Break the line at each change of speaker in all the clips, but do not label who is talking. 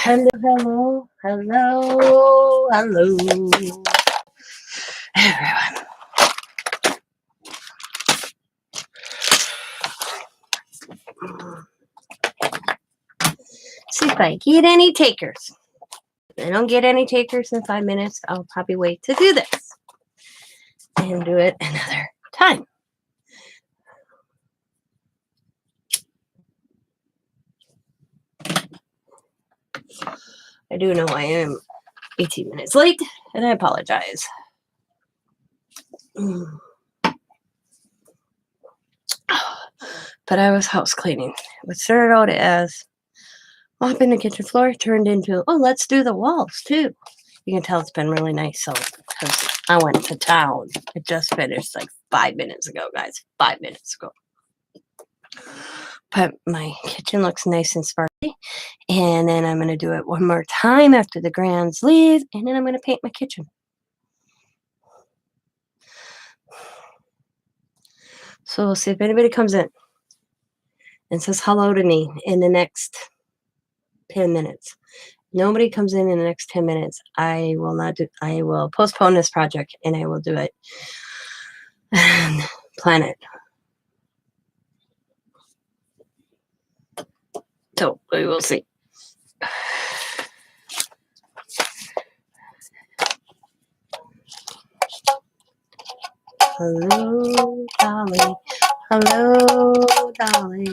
Hello, hello, hello, hello, everyone. See if I get any takers. If I don't get any takers in 5 minutes, I'll probably wait to do this and do it another time. I do know I am 18 minutes late, and I apologize. But I was house cleaning. What started out as mopping the kitchen floor turned into, oh, let's do the walls too. You can tell it's been really nice. So, because I went to town. It just finished like 5 minutes ago, guys. 5 minutes ago. But my kitchen looks nice and sparkly. And then I'm going to do it one more time after the grands leave. And then I'm going to paint my kitchen. So we'll see if anybody comes in and says hello to me in the next 10 minutes. Nobody comes in the next 10 minutes. I will postpone this project and I will do it and plan it. So we will see. Hello, Dolly. Hello, Dolly.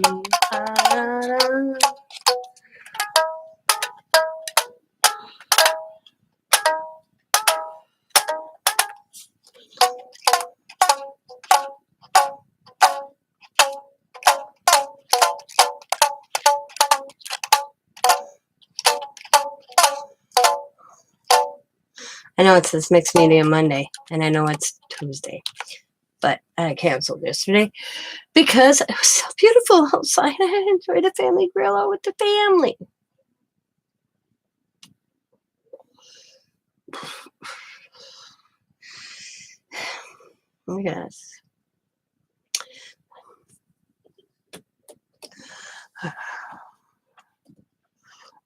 I know it says mixed media Monday, and I know it's Tuesday, but I canceled yesterday because it was so beautiful outside. I enjoyed a family grill out with the family. Oh, yes.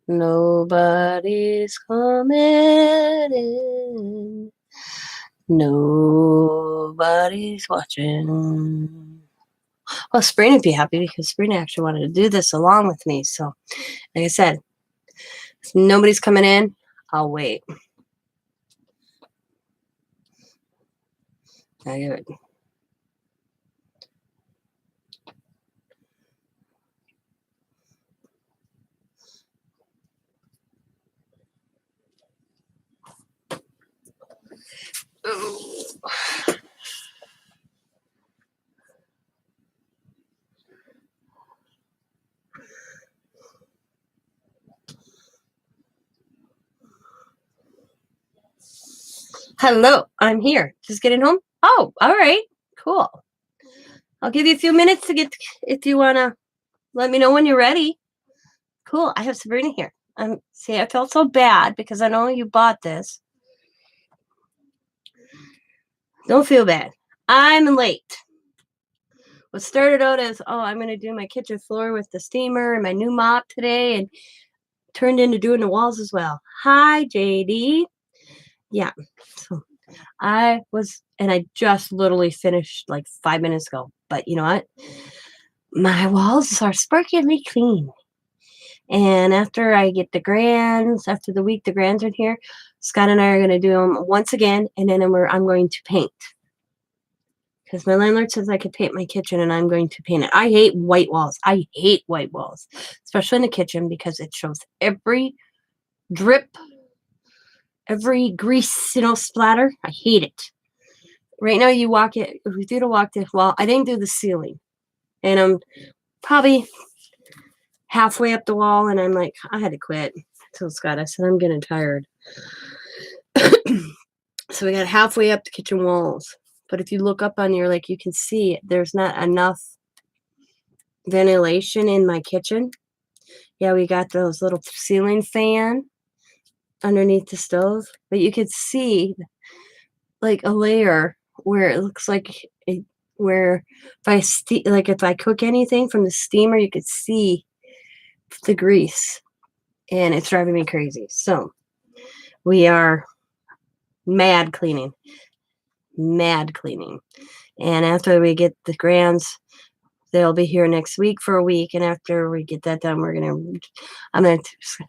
Nobody's coming in. Nobody's watching. Well, Sabrina would be happy because Sabrina actually wanted to do this along with me. So, like I said, if nobody's coming in, I'll wait. I do it. Hello, I'm here. Just getting home? Oh, all right. Cool. I'll give you a few minutes to get, if you want to let me know when you're ready. Cool. I have Sabrina here. See, I felt so bad because I know you bought this. Don't feel bad. I'm late. What started out as, oh, I'm going to do my kitchen floor with the steamer and my new mop today, and turned into doing the walls as well. Hi, JD. Yeah. So I just literally finished like 5 minutes ago. But you know what? My walls are sparkly clean. And after I get after the week the grands are here, Scott and I are going to do them once again, and then I'm going to paint. Because my landlord says I could paint my kitchen, and I'm going to paint it. I hate white walls. I hate white walls, especially in the kitchen, because it shows every drip, every grease, splatter. I hate it. Right now, you walk it. If we do the walk this wall, I didn't do the ceiling, and I'm probably halfway up the wall, and I'm like, I had to quit. So Scott, I said, I'm getting tired. So we got halfway up the kitchen walls. But if you look up on your, you can see there's not enough ventilation in my kitchen. Yeah, we got those little ceiling fan underneath the stove. But you could see, a layer where it looks like where if I cook anything from the steamer, you could see the grease. and it's driving me crazy. So we are mad cleaning. And after we get the grands, they'll be here next week for a week. And after we get that done,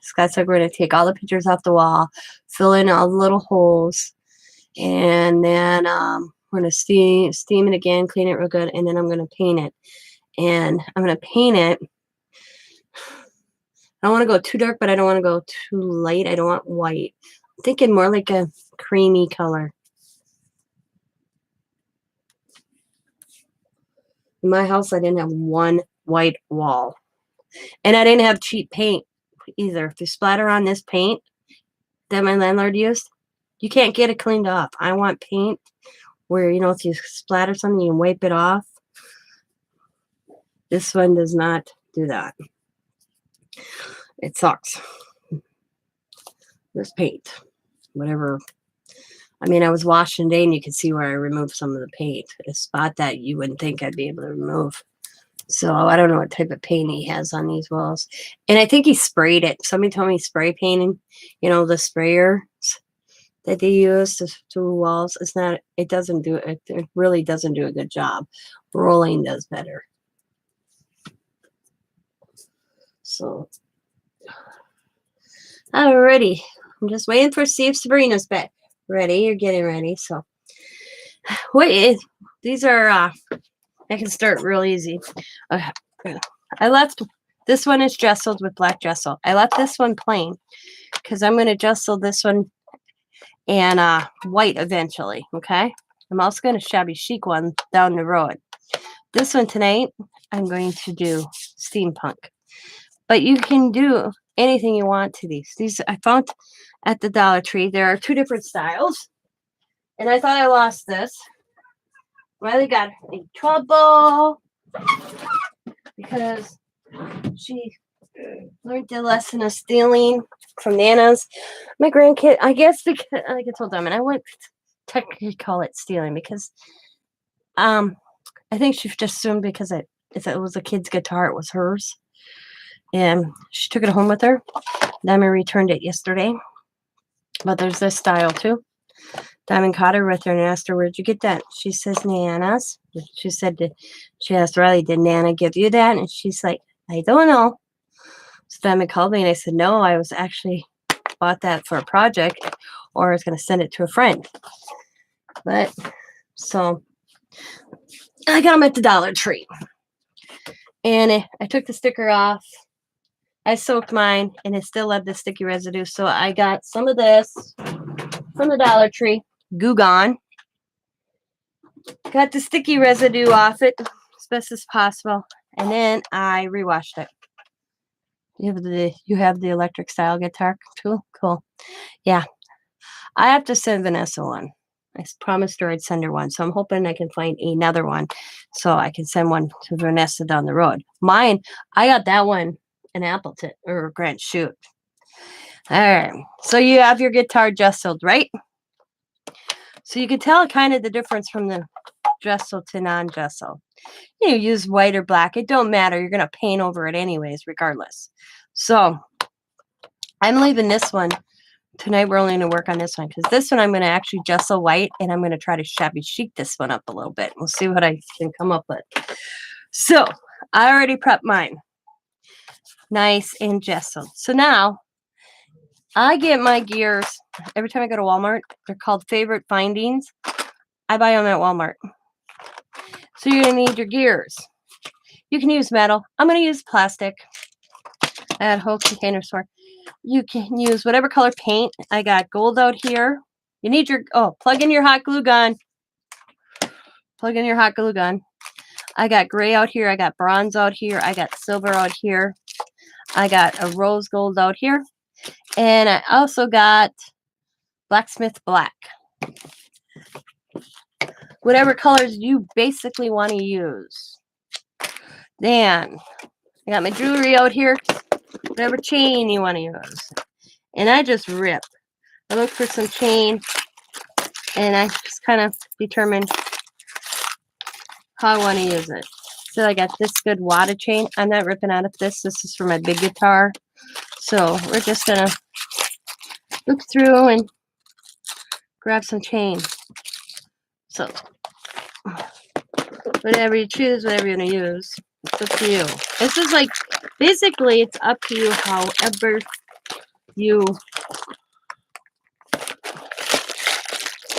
Scott said we're going to take all the pictures off the wall, fill in all the little holes, and then we're going to steam it again, clean it real good, and then I'm going to paint it. And I'm going to paint it. I don't want to go too dark, but I don't want to go too light. I don't want white. I'm thinking more like a creamy color. In my house, I didn't have one white wall. And I didn't have cheap paint either. If you splatter on this paint that my landlord used, you can't get it cleaned off. I want paint where, you know, if you splatter something, you can wipe it off. This one does not do that. It sucks. This paint, whatever. I mean, I was washing today and you could see where I removed some of the paint. A spot that you wouldn't think I'd be able to remove. So I don't know what type of paint he has on these walls. And I think he sprayed it. Somebody told me spray painting, you know, the sprayers that they use to walls. It doesn't do it. It really doesn't do a good job. Rolling does better. So, alrighty. I'm just waiting for see if Sabrina's back. Ready? You're getting ready. So, these are, I can start real easy. I left, this one is gessoed with black gesso. I left this one plain because I'm going to gesso this one and white eventually, okay? I'm also going to shabby chic one down the road. This one tonight, I'm going to do steampunk. But you can do anything you want to these. These I found at the Dollar Tree. There are two different styles. And I thought I lost this. Riley got in trouble because she learned the lesson of stealing from Nana's. My grandkid, I guess, because like I told them, and I wouldn't technically call it stealing because I think she just assumed because if it was a kid's guitar, it was hers. And she took it home with her. Diamond returned it yesterday. But there's this style too. Diamond caught her with her and asked her, "Where'd you get that?" She says, "Nana's." She asked Riley, "Did Nana give you that?" And she's like, "I don't know." So Diamond called me and I said, "No, I was actually bought that for a project, or I was going to send it to a friend." But so I got them at the Dollar Tree. And I took the sticker off. I soaked mine, and it still had the sticky residue. So I got some of this from the Dollar Tree, Goo Gone. Got the sticky residue off it as best as possible, and then I rewashed it. You have the electric style guitar too? Cool. Yeah. I have to send Vanessa one. I promised her I'd send her one, so I'm hoping I can find another one so I can send one to Vanessa down the road. Mine, I got that one in Appleton or Grant Shoot. All right. So you have your guitar gessoed, right? So you can tell kind of the difference from the gesso to non-gesso. You use white or black. It don't matter. You're going to paint over it anyways, regardless. So I'm leaving this one. Tonight we're only going to work on this one because this one I'm going to actually gesso white, and I'm going to try to shabby chic this one up a little bit. We'll see what I can come up with. So I already prepped mine. Nice and gessoed. So now I get my gears every time I go to Walmart. They're called favorite findings. I buy them at Walmart. So you're going to need your gears. You can use metal. I'm going to use plastic. I had a whole container store. You can use whatever color paint. I got gold out here. You need your, plug in your hot glue gun. Plug in your hot glue gun. I got gray out here. I got bronze out here. I got silver out here. I got a rose gold out here. And I also got blacksmith black. Whatever colors you basically want to use. Then I got my jewelry out here. Whatever chain you want to use. And I just rip. I look for some chain, and I just kind of determine how I want to use it. So I got this good wada chain. I'm not ripping out of this. This is for my big guitar. So we're just gonna look through and grab some chain. So whatever you choose, whatever you're gonna use, it's up to you. This is like, basically it's up to you however you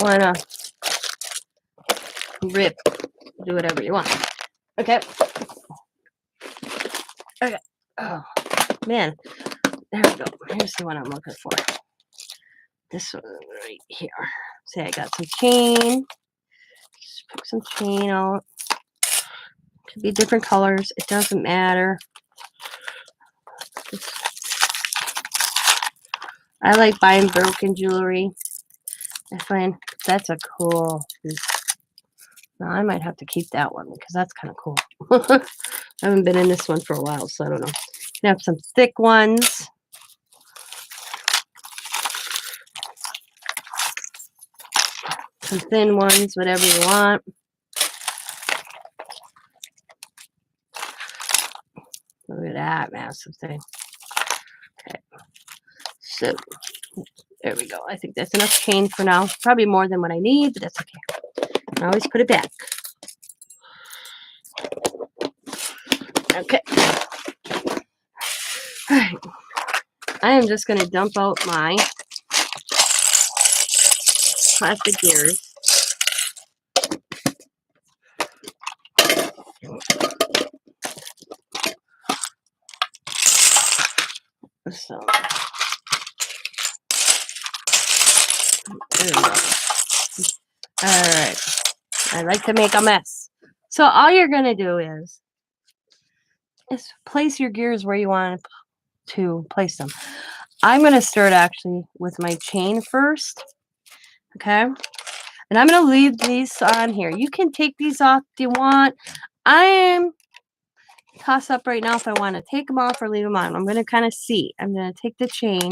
wanna rip, do whatever you want. Okay. Okay. Oh man, there we go. Here's the one I'm looking for. This one right here. See, I got some chain. Just pick some chain out. Could be different colors. It doesn't matter. I like buying broken jewelry. I find that's a cool piece. Now, I might have to keep that one because that's kind of cool. I haven't been in this one for a while, so I don't know. You have some thick ones. Some thin ones, whatever you want. Look at that massive thing. Okay. So, there we go. I think that's enough chain for now. Probably more than what I need, but that's okay. I always put it back. Okay. All right. I am just going to dump out my plastic gears. So, there we go. All right. I like to make a mess. So all you're going to do is place your gears where you want to place them. I'm going to start actually with my chain first. Okay. And I'm going to leave these on here. You can take these off if you want. I am toss up right now if I want to take them off or leave them on. I'm going to kind of see. I'm going to take the chain.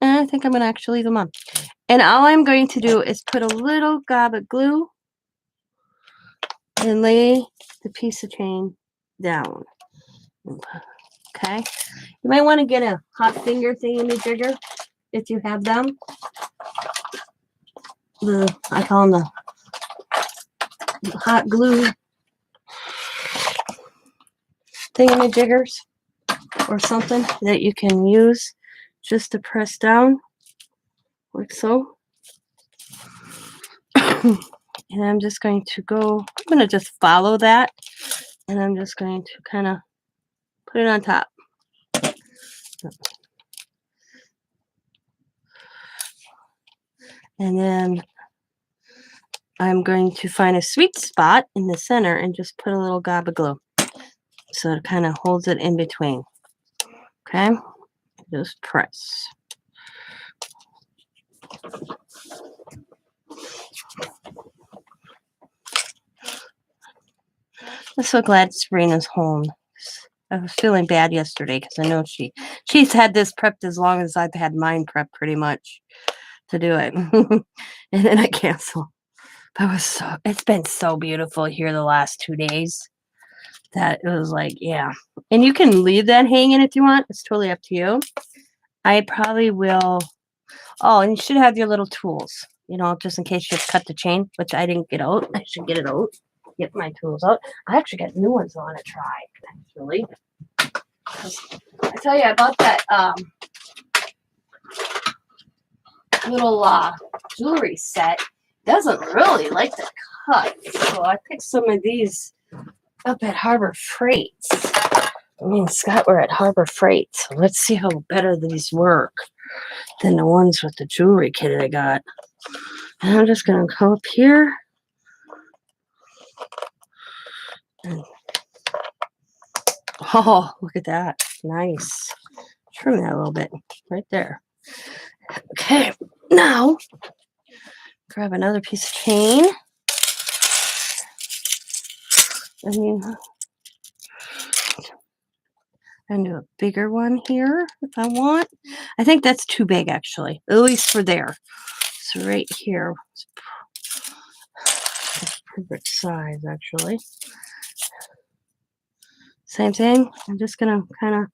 And I think I'm going to actually leave them on. And all I'm going to do is put a little gob of glue and lay the piece of chain down. Okay. You might want to get a hot finger thingy-majigger if you have them. I call them the hot glue thingy-majiggers or something that you can use just to press down like so. And I'm just going to just follow that, and I'm just going to kind of put it on top. And then I'm going to find a sweet spot in the center and just put a little gob of glue. So it kind of holds it in between. Okay? Just press. I'm so glad Sabrina's home. I was feeling bad yesterday because I know she's had this prepped as long as I've had mine prepped pretty much to do it. And then I cancel. It's been so beautiful here the last 2 days that it was like, yeah. And you can leave that hanging if you want. It's totally up to you. I probably will. Oh, and you should have your little tools, just in case you cut the chain, which I didn't get out. I should get it out. Get my tools out. I actually got new ones I want to try, actually. I tell you, I bought that little jewelry set. Doesn't really like the cut, so I picked some of these up at Harbor Freight. Me and Scott were at Harbor Freight, so let's see how better these work than the ones with the jewelry kit I got. And I'm just gonna come up here and oh, look at that. Nice. Trim that a little bit right there. Okay, now grab another piece of chain. And do a bigger one here if I want. I think that's too big actually, at least for there. So right here, it's perfect size actually. Same thing. I'm just gonna kind of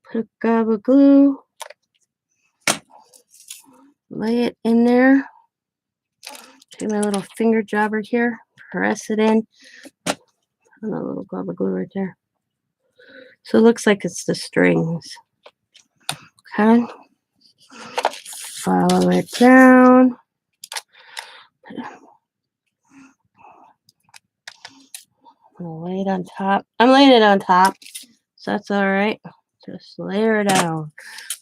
put a gob of glue, lay it in there. Take my little finger jobber here, press it in. And a little gob of glue right there. So it looks like it's the strings. Okay. Follow it down. I'll lay it on top. I'm laying it on top, so that's all right. Just lay it down.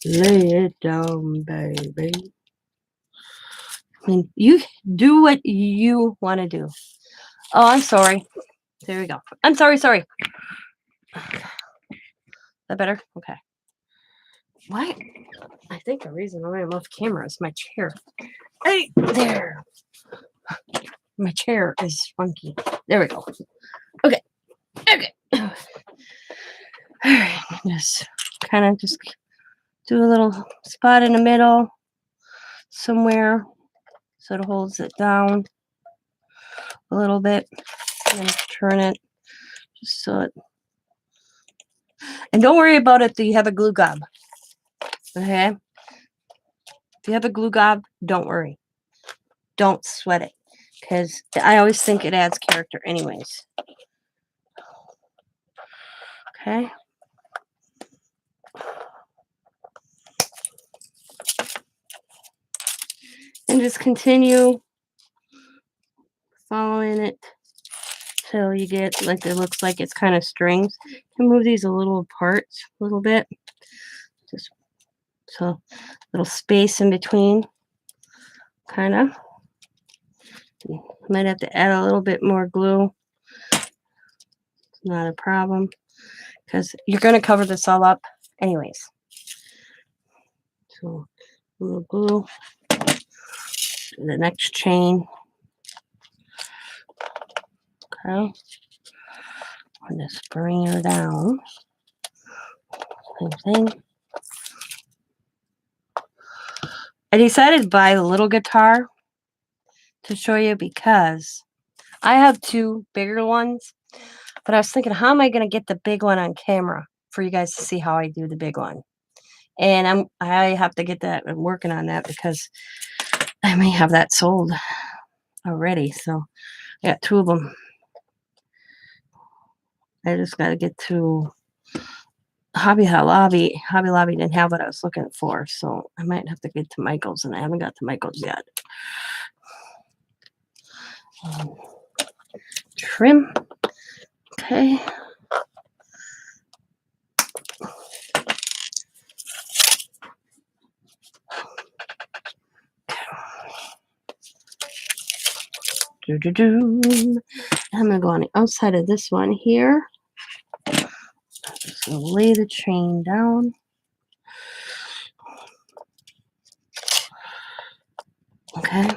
Lay it down, baby. I mean, you do what you want to do. Oh, I'm sorry. There we go. I'm sorry. Is that better? Okay. Why? I think the reason why I'm off camera is my chair. Hey, there. My chair is funky. There we go. Okay. All right. Just kind of just do a little spot in the middle somewhere so it holds it down a little bit. And turn it just so it. And don't worry about it that you have a glue gob. Okay? If you have a glue gob, don't worry. Don't sweat it. Because I always think it adds character anyways. Okay? And just continue following it till you get like it looks like it's kind of strings. You can move these a little apart a little bit. Just so little space in between. Kind of. Might have to add a little bit more glue. It's not a problem. Because you're going to cover this all up anyways. So a little glue. The next chain. Okay. And just bring her down. Same thing. I decided to buy the little guitar to show you because I have two bigger ones, but I was thinking, how am I going to get the big one on camera for you guys to see how I do the big one? And I have to get that. I'm working on that because I may have that sold already. So I got two of them. I just got to get to Hobby Lobby. Hobby Lobby didn't have what I was looking for, so I might have to get to Michael's, and I haven't got to Michael's yet. Trim. Okay. I'm going to go on the outside of this one here. Just going to lay the chain down. Okay.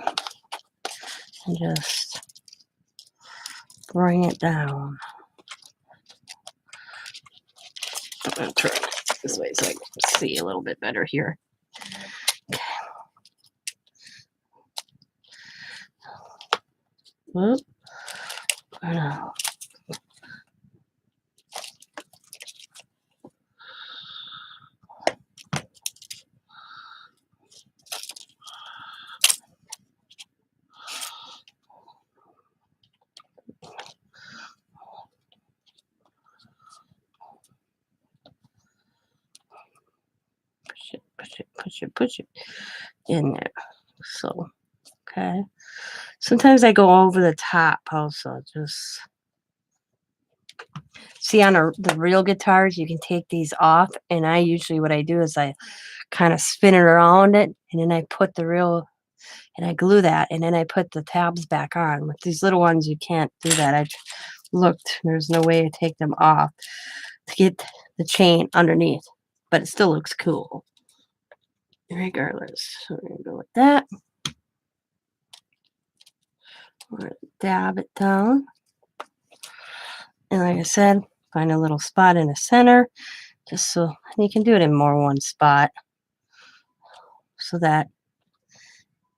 And just bring it down. I'm going to turn it this way so I can see a little bit better here. Okay. Whoop. Push it in there. So, okay. Sometimes I go over the top also. Just see on the real guitars, you can take these off. And I usually, what I do is I kind of spin it around it. And then I put and I glue that. And then I put the tabs back on. With these little ones, you can't do that. I looked. There's no way to take them off to get the chain underneath. But it still looks cool. Regardless. So we're going to go with that. We're going to dab it down. And like I said, find a little spot in the center. Just so you can do it in more one spot. So that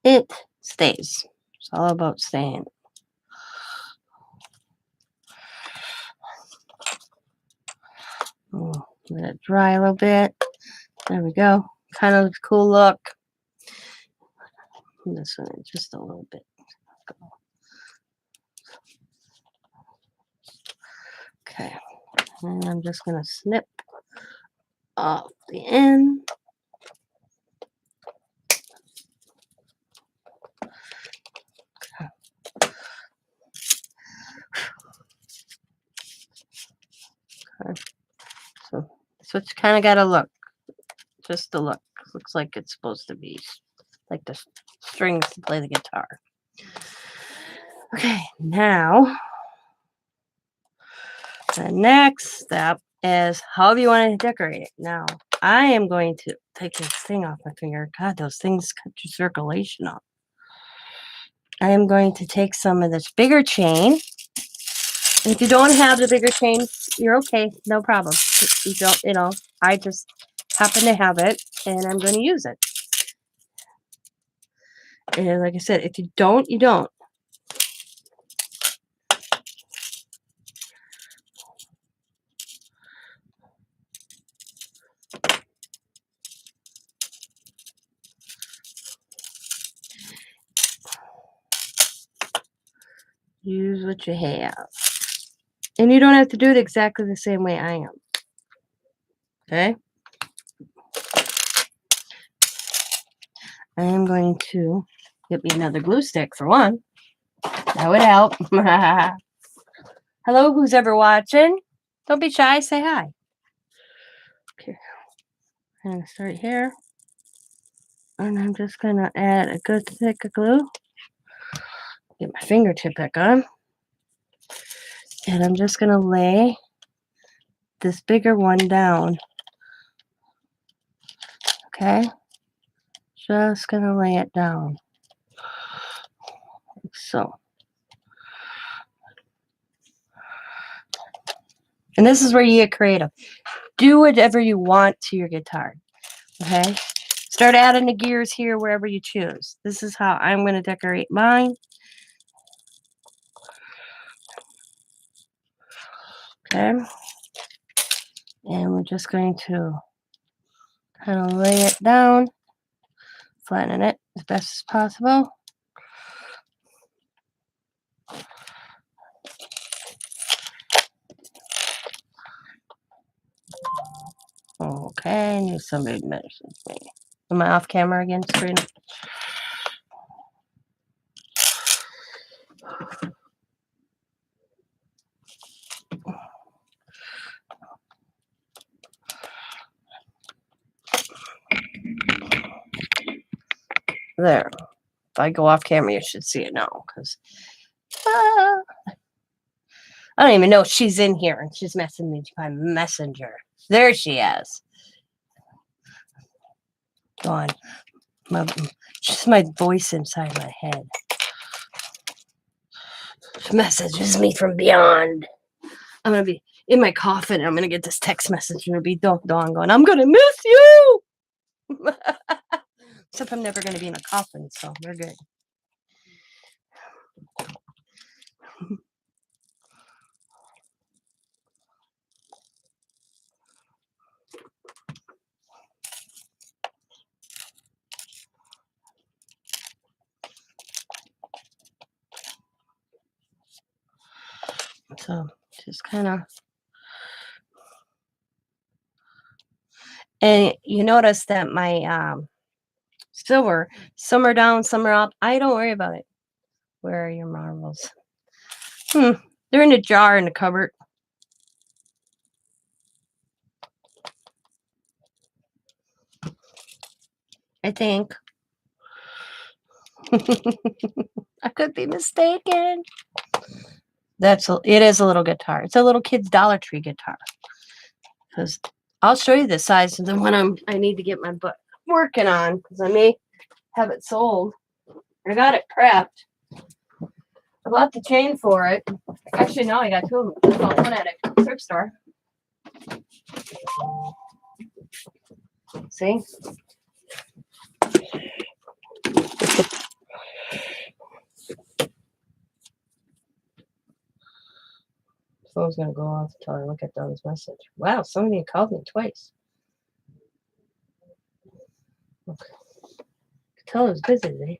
it stays. It's all about staying. Oh, let it dry a little bit. There we go. Kind of cool look. This one just a little bit. Okay. And I'm just going to snip off the end. Okay. So it's kind of got to look. Just to look. Looks like it's supposed to be like the strings to play the guitar. Okay, now the next step is however you want to decorate it. Now, I am going to take this thing off my finger. God, those things cut your circulation off. I am going to take some of this bigger chain. And if you don't have the bigger chain, you're okay. No problem. You don't, I just happen to have it and I'm going to use it. And like I said, if you don't, you don't. Use what you have. And you don't have to do it exactly the same way I am. Okay? I am going to get me another glue stick for one. That would help. Hello, who's ever watching? Don't be shy. Say hi. Okay. I'm going to start here. And I'm just going to add a good thick of glue. Get my fingertip back on. And I'm just going to lay this bigger one down. Okay? Just going to lay it down. Like so. And this is where you get creative. Do whatever you want to your guitar. Okay? Start adding the gears here wherever you choose. This is how I'm going to decorate mine. Okay? And we're just going to kind of lay it down, flatten it as best as possible. Okay, I need somebody to medicine me. Am I off camera again, Sabrina? There. If I go off camera, you should see it now, because I don't even know she's in here, and she's messaging me by messenger. There she is. Go on. Just my voice inside my head. She messages me from beyond. I'm going to be in my coffin, and I'm going to get this text message, and it'll be Dawn going, I'm going to miss you! Except I'm never going to be in a coffin, so we're good. So just kind of, and you notice that my silver, some are down, some are up. I don't worry about it. Where are your marbles? They're in a jar in the cupboard. I think. I could be mistaken. It is a little guitar. It's a little kid's Dollar Tree guitar. Because I'll show you the size of the one I need to get my butt working on, because I may have it sold. I got it prepped. I bought the chain for it. Actually, no, I got two of them. I bought one at a thrift store. See? So phone's going to go off until I look at Don's message. Wow, somebody called me twice. Okay. Tell I was busy today.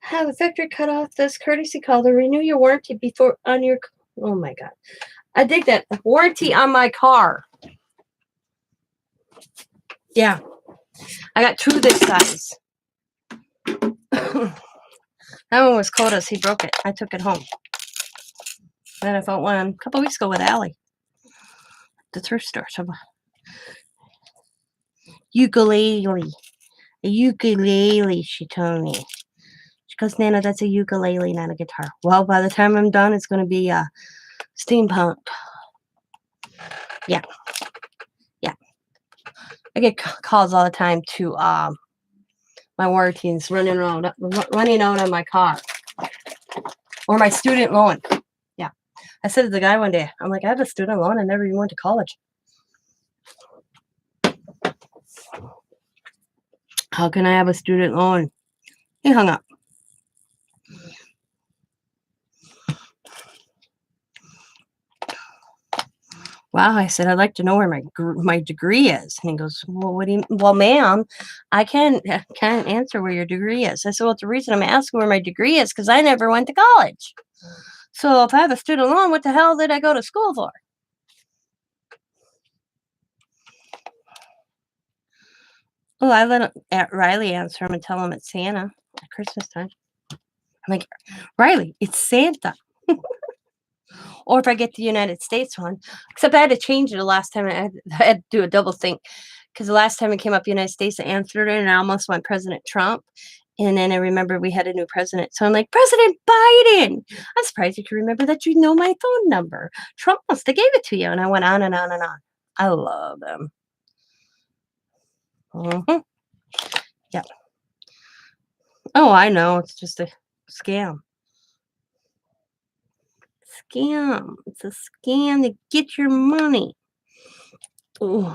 Have a factory cut off this courtesy call to renew your warranty before on your... Oh, my God. I dig that. Warranty on my car. Yeah. I got two this size. That one was Coda's. He broke it. I took it home. Then I found one a couple weeks ago with Allie. The thrift store. Ukulele. A ukulele, she told me. She goes, Nana, that's a ukulele, not a guitar. Well, by the time I'm done, it's going to be steampunk. Yeah. Yeah. I get calls all the time to my warranties running out on my car. Or my student loan. Yeah. I said to the guy one day, I'm like, I have a student loan. I never even went to college. How can I have a student loan? He hung up. Wow, I said, I'd like to know where my degree is. And he goes, well, what do you... Well, ma'am, I can't answer where your degree is. I said, well, the reason I'm asking where my degree is because I never went to college. So if I have a student loan, what the hell did I go to school for? Oh, I let Riley answer him and tell him it's Santa at Christmas time. I'm like, Riley, it's Santa. Or if I get the United States one. Except I had to change it the last time. I had to do a double think. Because the last time it came up United States, I answered it and I almost went President Trump. And then I remember we had a new president. So I'm like, President Biden. I'm surprised you can remember that you know my phone number. Trump must have gave it to you. And I went on and on and on. I love them. Mm-hmm. Yeah. Oh, I know. It's just a scam. Scam. It's a scam to get your money. Ooh.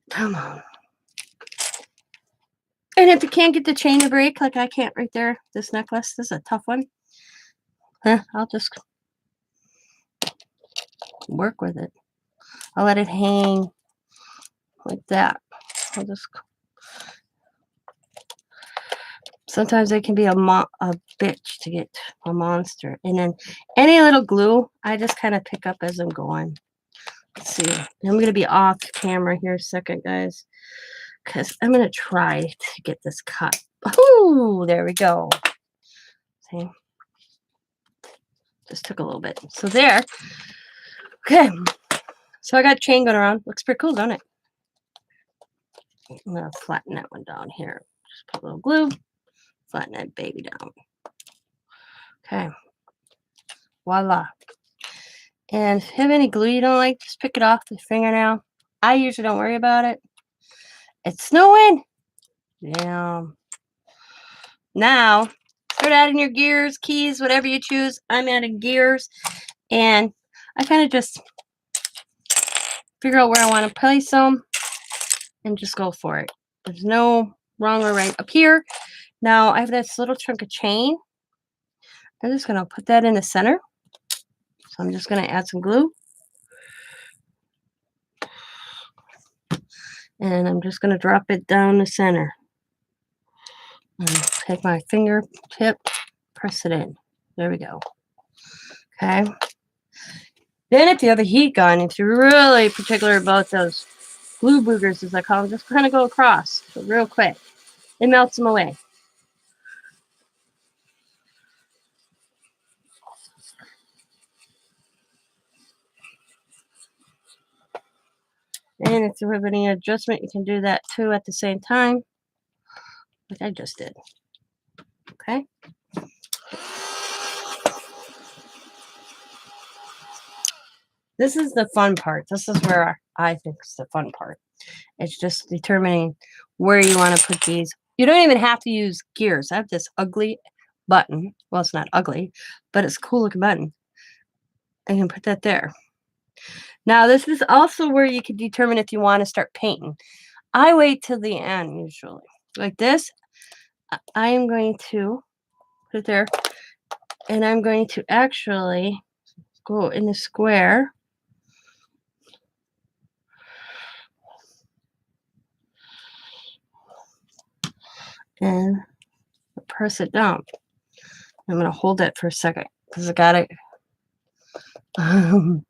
Come on. And if you can't get the chain to break, like I can't right there, this necklace, this is a tough one. I'll just work with it. I'll let it hang like that. I'll just... Sometimes it can be a bitch to get a monster. And then any little glue, I just kind of pick up as I'm going. Let's see. I'm going to be off camera here a second, guys. Because I'm going to try to get this cut. Oh, there we go. See? Just took a little bit. So there. Okay. So I got chain going around. Looks pretty cool, don't it? I'm going to flatten that one down here. Just put a little glue. Flatten that baby down. Okay. Voila. And if you have any glue you don't like, just pick it off with your fingernail. I usually don't worry about it. It's snowing. Yeah. Now, start adding your gears, keys, whatever you choose. I'm adding gears. And I kind of just figure out where I want to place them and just go for it. There's no wrong or right. Up here, now I have this little chunk of chain. I'm just going to put that in the center. So I'm just going to add some glue. And I'm just going to drop it down the center. And take my fingertip, press it in. There we go. Okay. Then if you have a heat gun, if you're really particular about those glue boogers, as I call them, just kind of go across real quick. It melts them away. And if you have any adjustment, you can do that too at the same time, like I just did. Okay. This is the fun part. This is where I think it's the fun part. It's just determining where you want to put these. You don't even have to use gears. I have this ugly button. Well, it's not ugly, but it's a cool looking button. I can put that there. Now, this is also where you can determine if you want to start painting. I wait till the end, usually. Like this, I am going to put it there. And I'm going to actually go in the square and press it down. I'm going to hold it for a second because I got to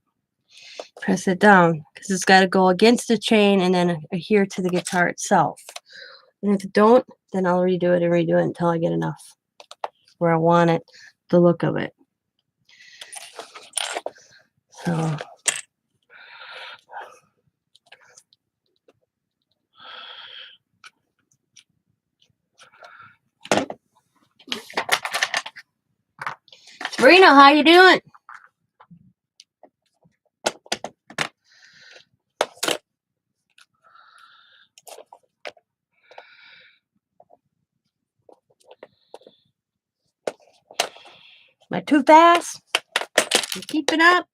press it down because it's got to go against the chain and then adhere to the guitar itself. And if it don't, then I'll redo it and redo it until I get enough where I want it, the look of it. So Marina, how you doing? Am I too fast? You keep it up.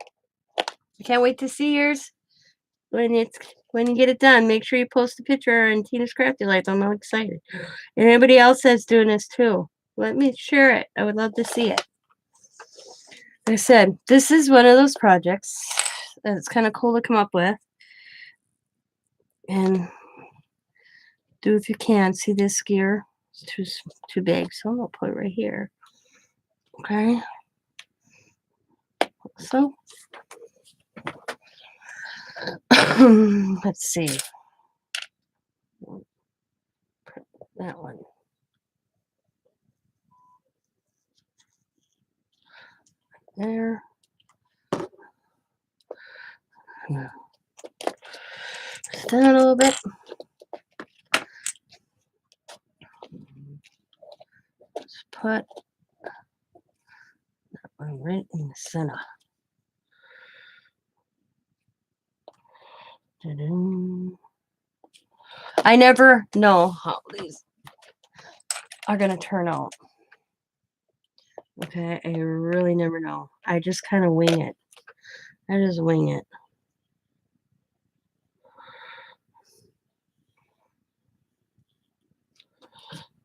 I can't wait to see yours when you get it done. Make sure you post a picture on Tina's Crafty Lights. I'm all excited. And anybody else that's doing this too, let me share it. I would love to see it. Like I said, this is one of those projects that's kind of cool to come up with. And do if you can. See this gear? It's too big, so I'm going to put it right here. Okay. So, let's see. Put that one. There. Down a little bit. Let's put that one right in the center. I never know how these are going to turn out. Okay, I really never know. I just kind of wing it. I just wing it.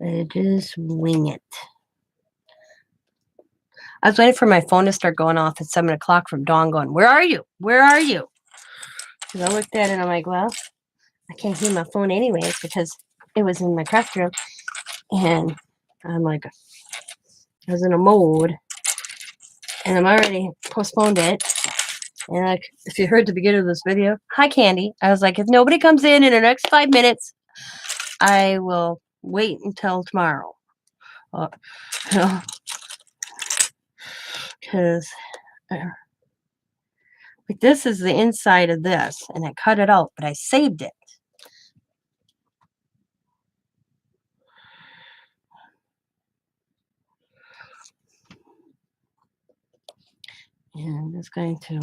I just wing it. I was waiting for my phone to start going off at 7 o'clock from Dawn going, "Where are you? Where are you?" Because I looked at it and I'm like, well, I can't hear my phone anyways because it was in my craft room. And I'm like, I was in a mode and I'm already postponed it. And like, if you heard the beginning of this video, hi Candy. I was like, if nobody comes in the next 5 minutes, I will wait until tomorrow. Because like this is the inside of this, and I cut it out, but I saved it. And I'm just going to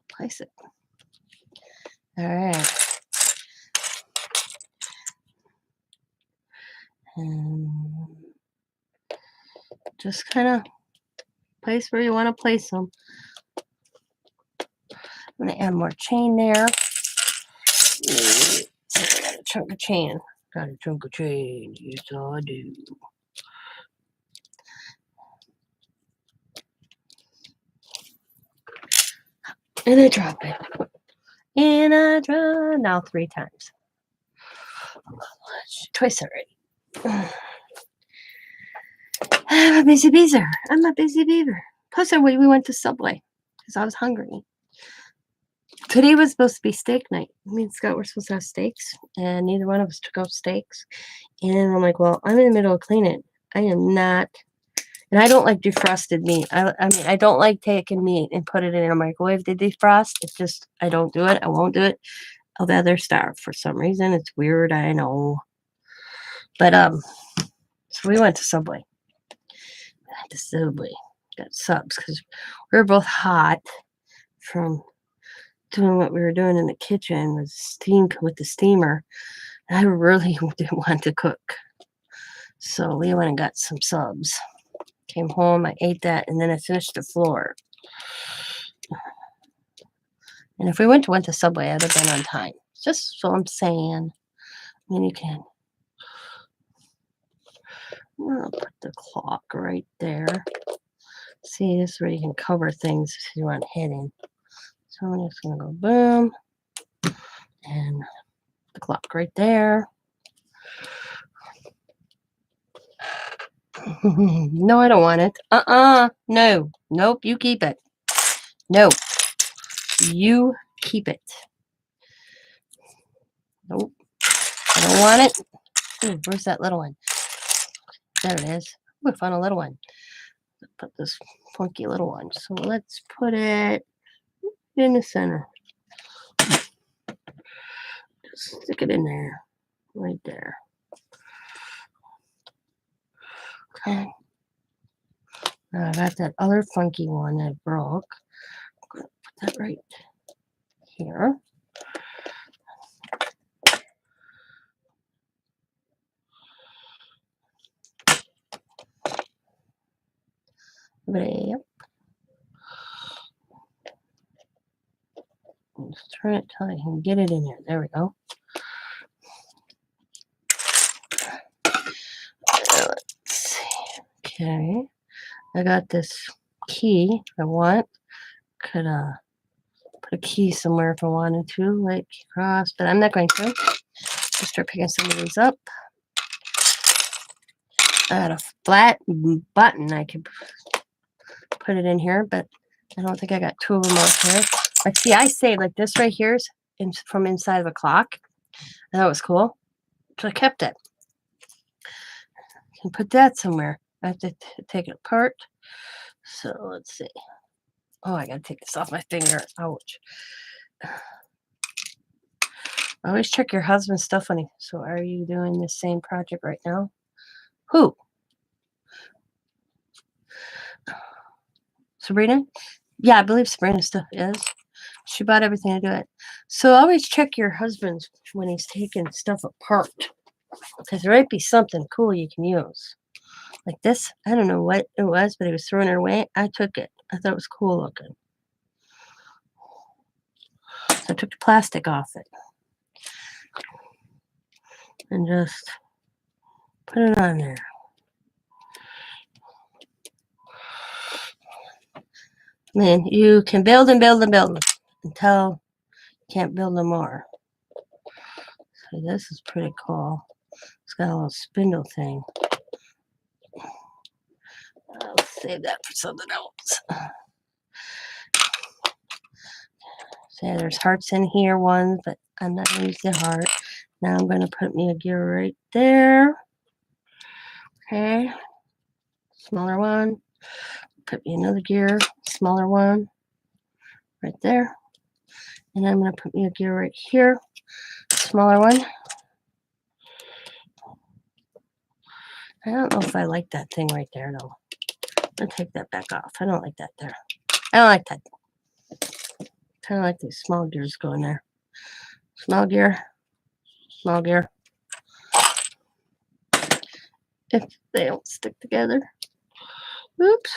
place it. All right. And just kind of place where you want to place them. I'm going to add more chain there. I got a chunk of chain. Got a chunk of chain. Yes, I do. And I drop it. And I drop now 3 times. Twice already. I'm a busy beaver. I'm a busy beaver. Plus, we went to Subway because I was hungry. Today was supposed to be steak night. Me and Scott were supposed to have steaks, and neither one of us took out steaks. And I'm like, well, I'm in the middle of cleaning. I am not, and I don't like defrosted meat. I mean, I don't like taking meat and put it in a microwave to defrost. It's just, I don't do it. I won't do it. I'll rather starve for some reason. It's weird, I know. But, so we went to Subway. Got subs because we were both hot from doing what we were doing in the kitchen with the steamer. And I really didn't want to cook. So we went and got some subs. Came home, I ate that, and then I finished the floor. And if we went to Subway, I'd have been on time. Just so I'm saying. I mean, you can. I'll put the clock right there. See, this is where you can cover things if you want hitting. So I'm just going to go boom. And the clock right there. No, I don't want it. No. Nope, you keep it. No. You keep it. Nope. I don't want it. Ooh, where's that little one? There it is. Ooh, I found a little one. Put this funky little one. So let's put it in the center. Just stick it in there. Right there. Okay. Now I got that other funky one that broke. I'm going to put that right here. Yep. Just turn it till I can get it in there. There we go. Let's see. Okay. I got this key I want. Could put a key somewhere if I wanted to, like across, but I'm not going to. Just start picking some of these up. I got a flat button. I could put it in here, but I don't think I got two of them out here. Like, see, I saved like this right here is from inside of a clock. I thought it was cool, so I kept it. I can put that somewhere. I have to take it apart. So let's see. Oh, I gotta take this off my finger. Ouch. Always check your husband's stuff on you. So are you doing the same project right now? Who? Sabrina? Yeah, I believe Sabrina stuff is. She bought everything to do it. So always check your husband's when he's taking stuff apart. Because there might be something cool you can use. Like this. I don't know what it was, but he was throwing it away. I took it. I thought it was cool looking. So I took the plastic off it. And just put it on there. I mean, you can build and build and build until you can't build no more. So this is pretty cool. It's got a little spindle thing. I'll save that for something else. See, there's hearts in here, one, but I'm not going to use the heart. Now I'm going to put me a gear right there. Okay. Smaller one. Put me another gear, smaller one. Right there. And I'm going to put me a gear right here. Smaller one. I don't know if I like that thing right there, though. I'm going to take that back off. I don't like that there. I don't like that. Kind of like these small gears going there. Small gear. Small gear. If they don't stick together. Oops.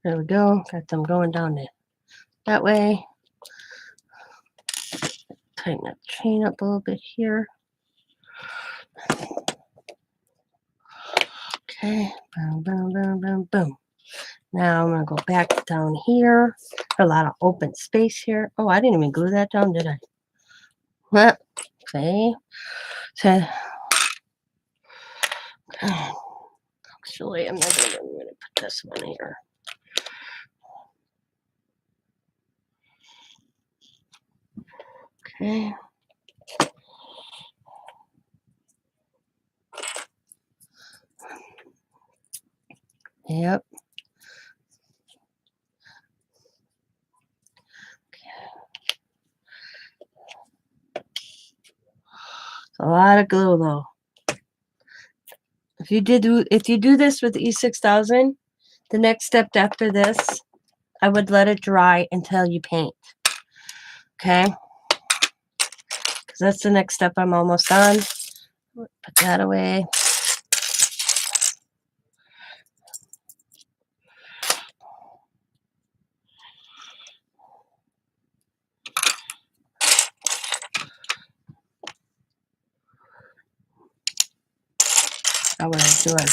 There we go. Got them going down there. That way. Tighten that chain up a little bit here. Okay. Boom, boom, boom, boom, boom. Now I'm going to go back down here. A lot of open space here. Oh, I didn't even glue that down, did I? Well, okay. So, actually, I'm not going to put this one here. Okay. Yep. It's a lot of glue though. If you do this with E6000, the next step after this, I would let it dry until you paint. Okay? Because that's the next step I'm almost on. Put that away. I would doing.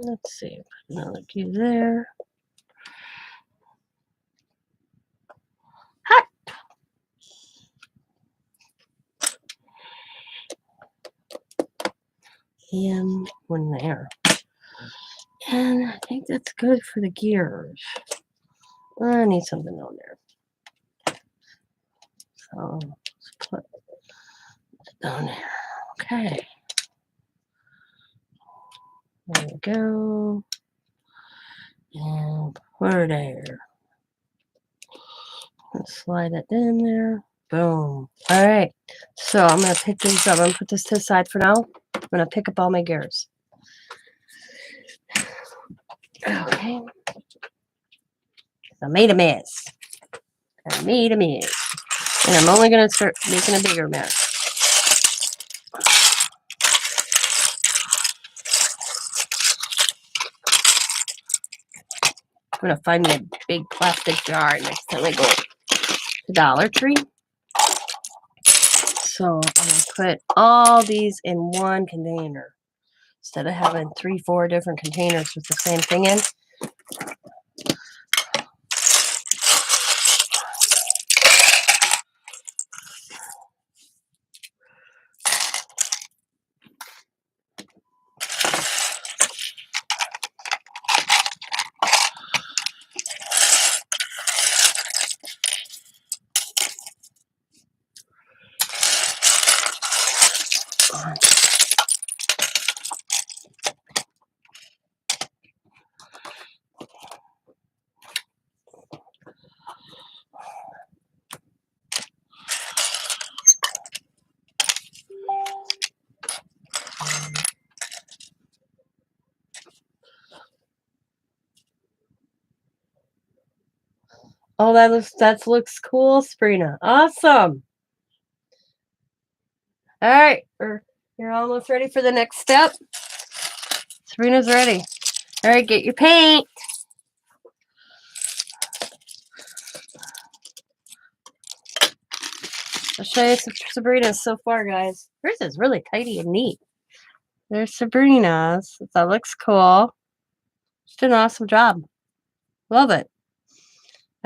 Let's see. Put another key there. Hot. And one there. And I think that's good for the gears. I need something on there. So let's put it down there. Okay. There we go. And put her there. Let's slide it in there. Boom. All right. So I'm going to pick these up. I'm going to put this to the side for now. I'm going to pick up all my gears. Okay. I made a mess. And I'm only going to start making a bigger mess. I'm going to find me a big plastic jar next time I go to Dollar Tree. So I'm going to put all these in one container. Instead of having 3-4 different containers with the same thing in. Oh, that looks cool, Sabrina. Awesome. All right, you're almost ready for the next step. Sabrina's ready. All right, get your paint. I'll show you Sabrina's so far, guys. Hers is really tidy and neat. There's Sabrina's. That looks cool. She did an awesome job. Love it.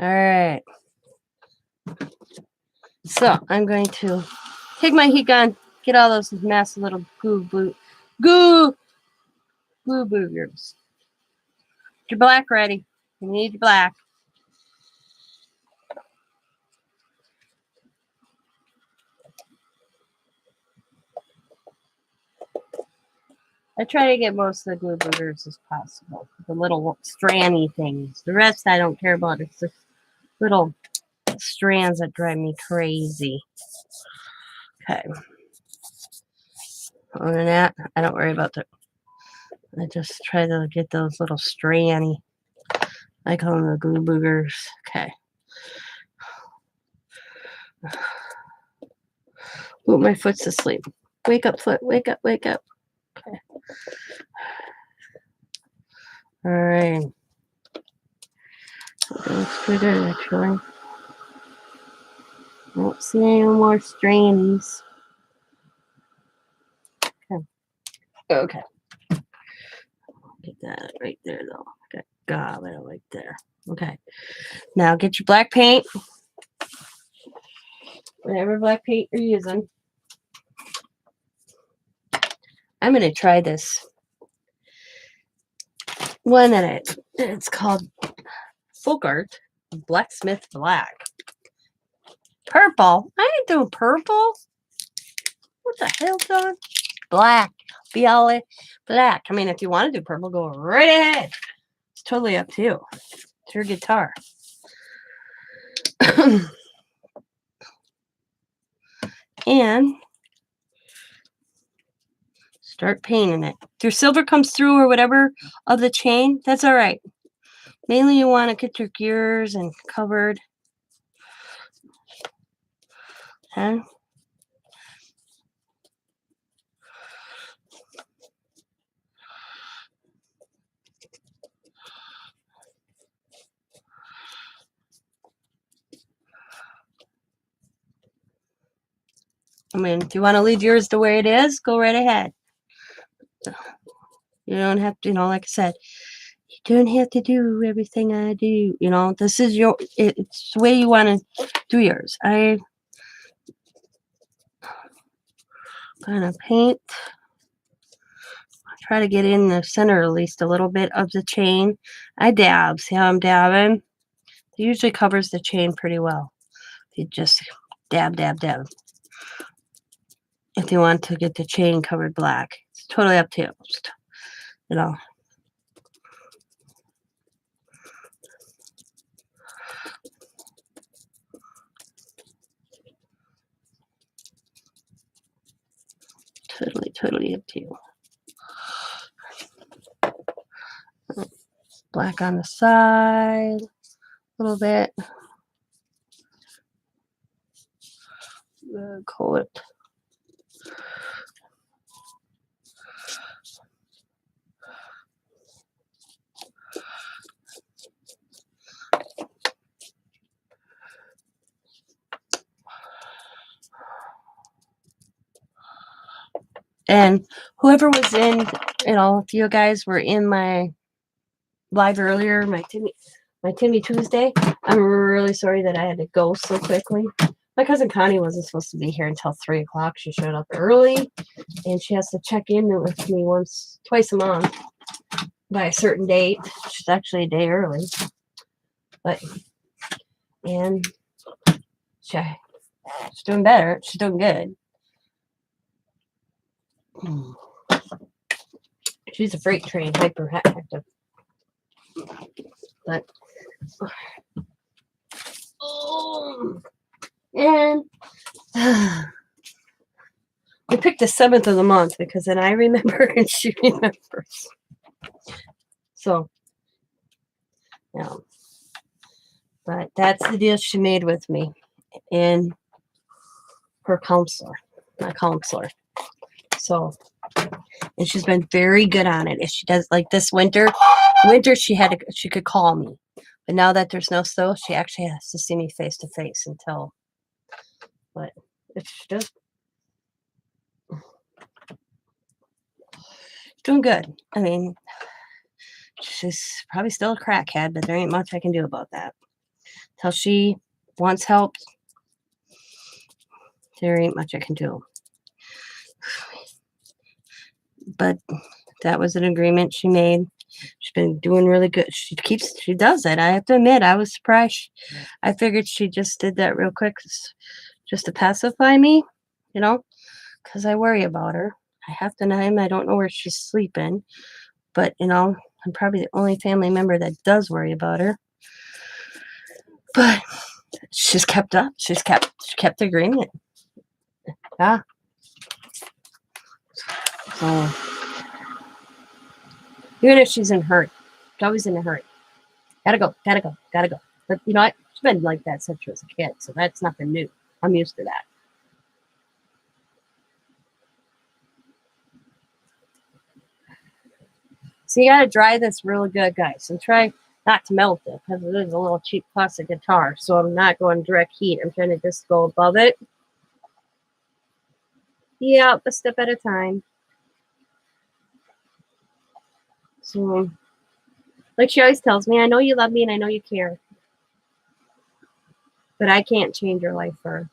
All right. So I'm going to take my heat gun, get all those massive little glue boogers. Get your black ready. You need your black. I try to get most of the glue boogers as possible. The little strandy things. The rest I don't care about. It's the little strands that drive me crazy. Okay. Other than that, I don't worry about that. I just try to get those little strandy. I call them the glue boogers. Okay. Ooh, my foot's asleep. Wake up, foot. Wake up, wake up. Okay. All right. That looks pretty good, actually. I don't see any more strandies. Okay. Okay. Get that right there, though. Okay. Got it right there. Okay. Now get your black paint. Whatever black paint you're using. I'm going to try this one that it's called Folk Art Blacksmith Black. Purple? I ain't doing purple. What the hell, John? Black. B-L-A. Black. I mean, if you want to do purple, go right ahead. It's totally up to you. It's your guitar. And start painting it. If your silver comes through or whatever of the chain, that's all right. Mainly you want to get your gears and covered. Okay. I mean, if you want to leave yours the way it is, go right ahead. You don't have to, like I said, you don't have to do everything I do. This is it's the way you want to do yours. I kind of paint. Try to get in the center at least a little bit of the chain. I dab. See how I'm dabbing? It usually covers the chain pretty well. You just dab, dab, dab. If you want to get the chain covered black, it's totally up to you. Totally up to you. Black on the side, a little bit. Coat it. And whoever was in, if you guys were in my live earlier, my Timmy Tuesday, I'm really sorry that I had to go so quickly. My cousin Connie wasn't supposed to be here until 3 o'clock. She showed up early, and she has to check in with me twice a month by a certain date. She's actually a day early, and she's doing better. She's doing good. She's a freight train, hyperactive. But and we picked the 7th of the month because then I remember and she remembers. So, yeah. But that's the deal she made with me and her counselor, my counselor. So, and she's been very good on it. If she does, like this winter she could call me, but now that there's no snow, she actually has to see me face to face until. But if she does, doing good. I mean, she's probably still a crackhead, but there ain't much I can do about that. Till she wants help, there ain't much I can do. But that was an agreement she made. She's been doing really good. She does it. I have to admit, I was surprised. I figured she just did that real quick just to pacify me, because I worry about her. I have to know him. I don't know where she's sleeping, but I'm probably the only family member that does worry about her. But she's kept up. She kept the agreement. Yeah. So even if she's in a hurry, she's always in a hurry. Gotta go. But you know what? She's been like that since she was a kid, so that's nothing new. I'm used to that. So you gotta dry this really good, guys, and try not to melt it because it is a little cheap plastic guitar. So I'm not going direct heat. I'm trying to just go above it. Yeah, a step at a time. So, like she always tells me, I know you love me and I know you care, but I can't change your life for her.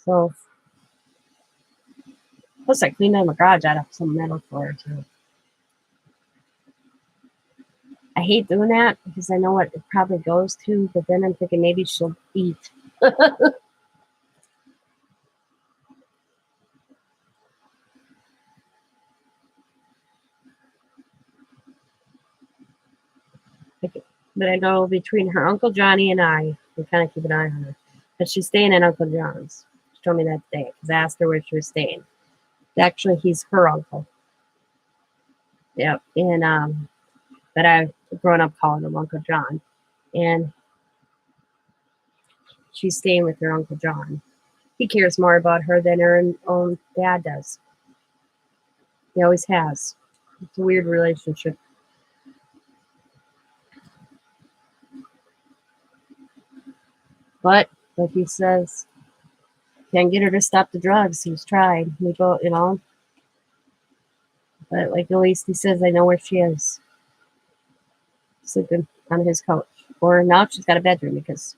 So, plus I cleaned out my garage out of some metal floor too. I hate doing that because I know what it probably goes to, but then I'm thinking maybe she'll eat. But I know between her Uncle Johnny and I, we kind of keep an eye on her. But she's staying at Uncle John's. She told me that day because I asked her where she was staying. Actually, he's her uncle. Yep. And but I've grown up calling him Uncle John. And she's staying with her Uncle John. He cares more about her than her own dad does. He always has. It's a weird relationship. But, like he says, can't get her to stop the drugs. He's tried. We both, But, like, at least he says, I know where she is. Sleeping on his couch. Or now she's got a bedroom because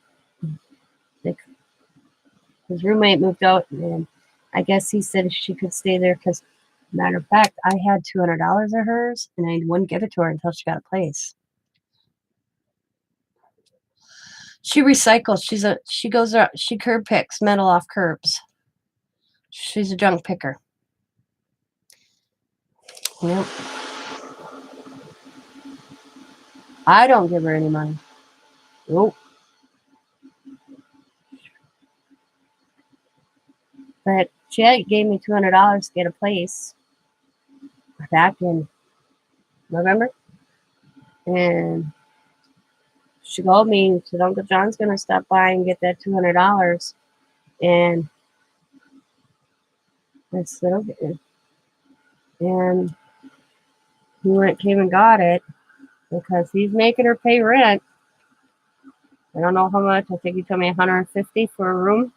his roommate moved out, and I guess he said she could stay there because, matter of fact, I had $200 of hers, and I wouldn't give it to her until she got a place. She recycles. She curb picks metal off curbs. She's a junk picker. Yep. I don't give her any money. Nope. But she gave me $200 to get a place back in November. And she called me and said, Uncle John's going to stop by and get that $200. And I said, okay. And he came and got it because he's making her pay rent. I don't know how much. I think he told me $150 for a room.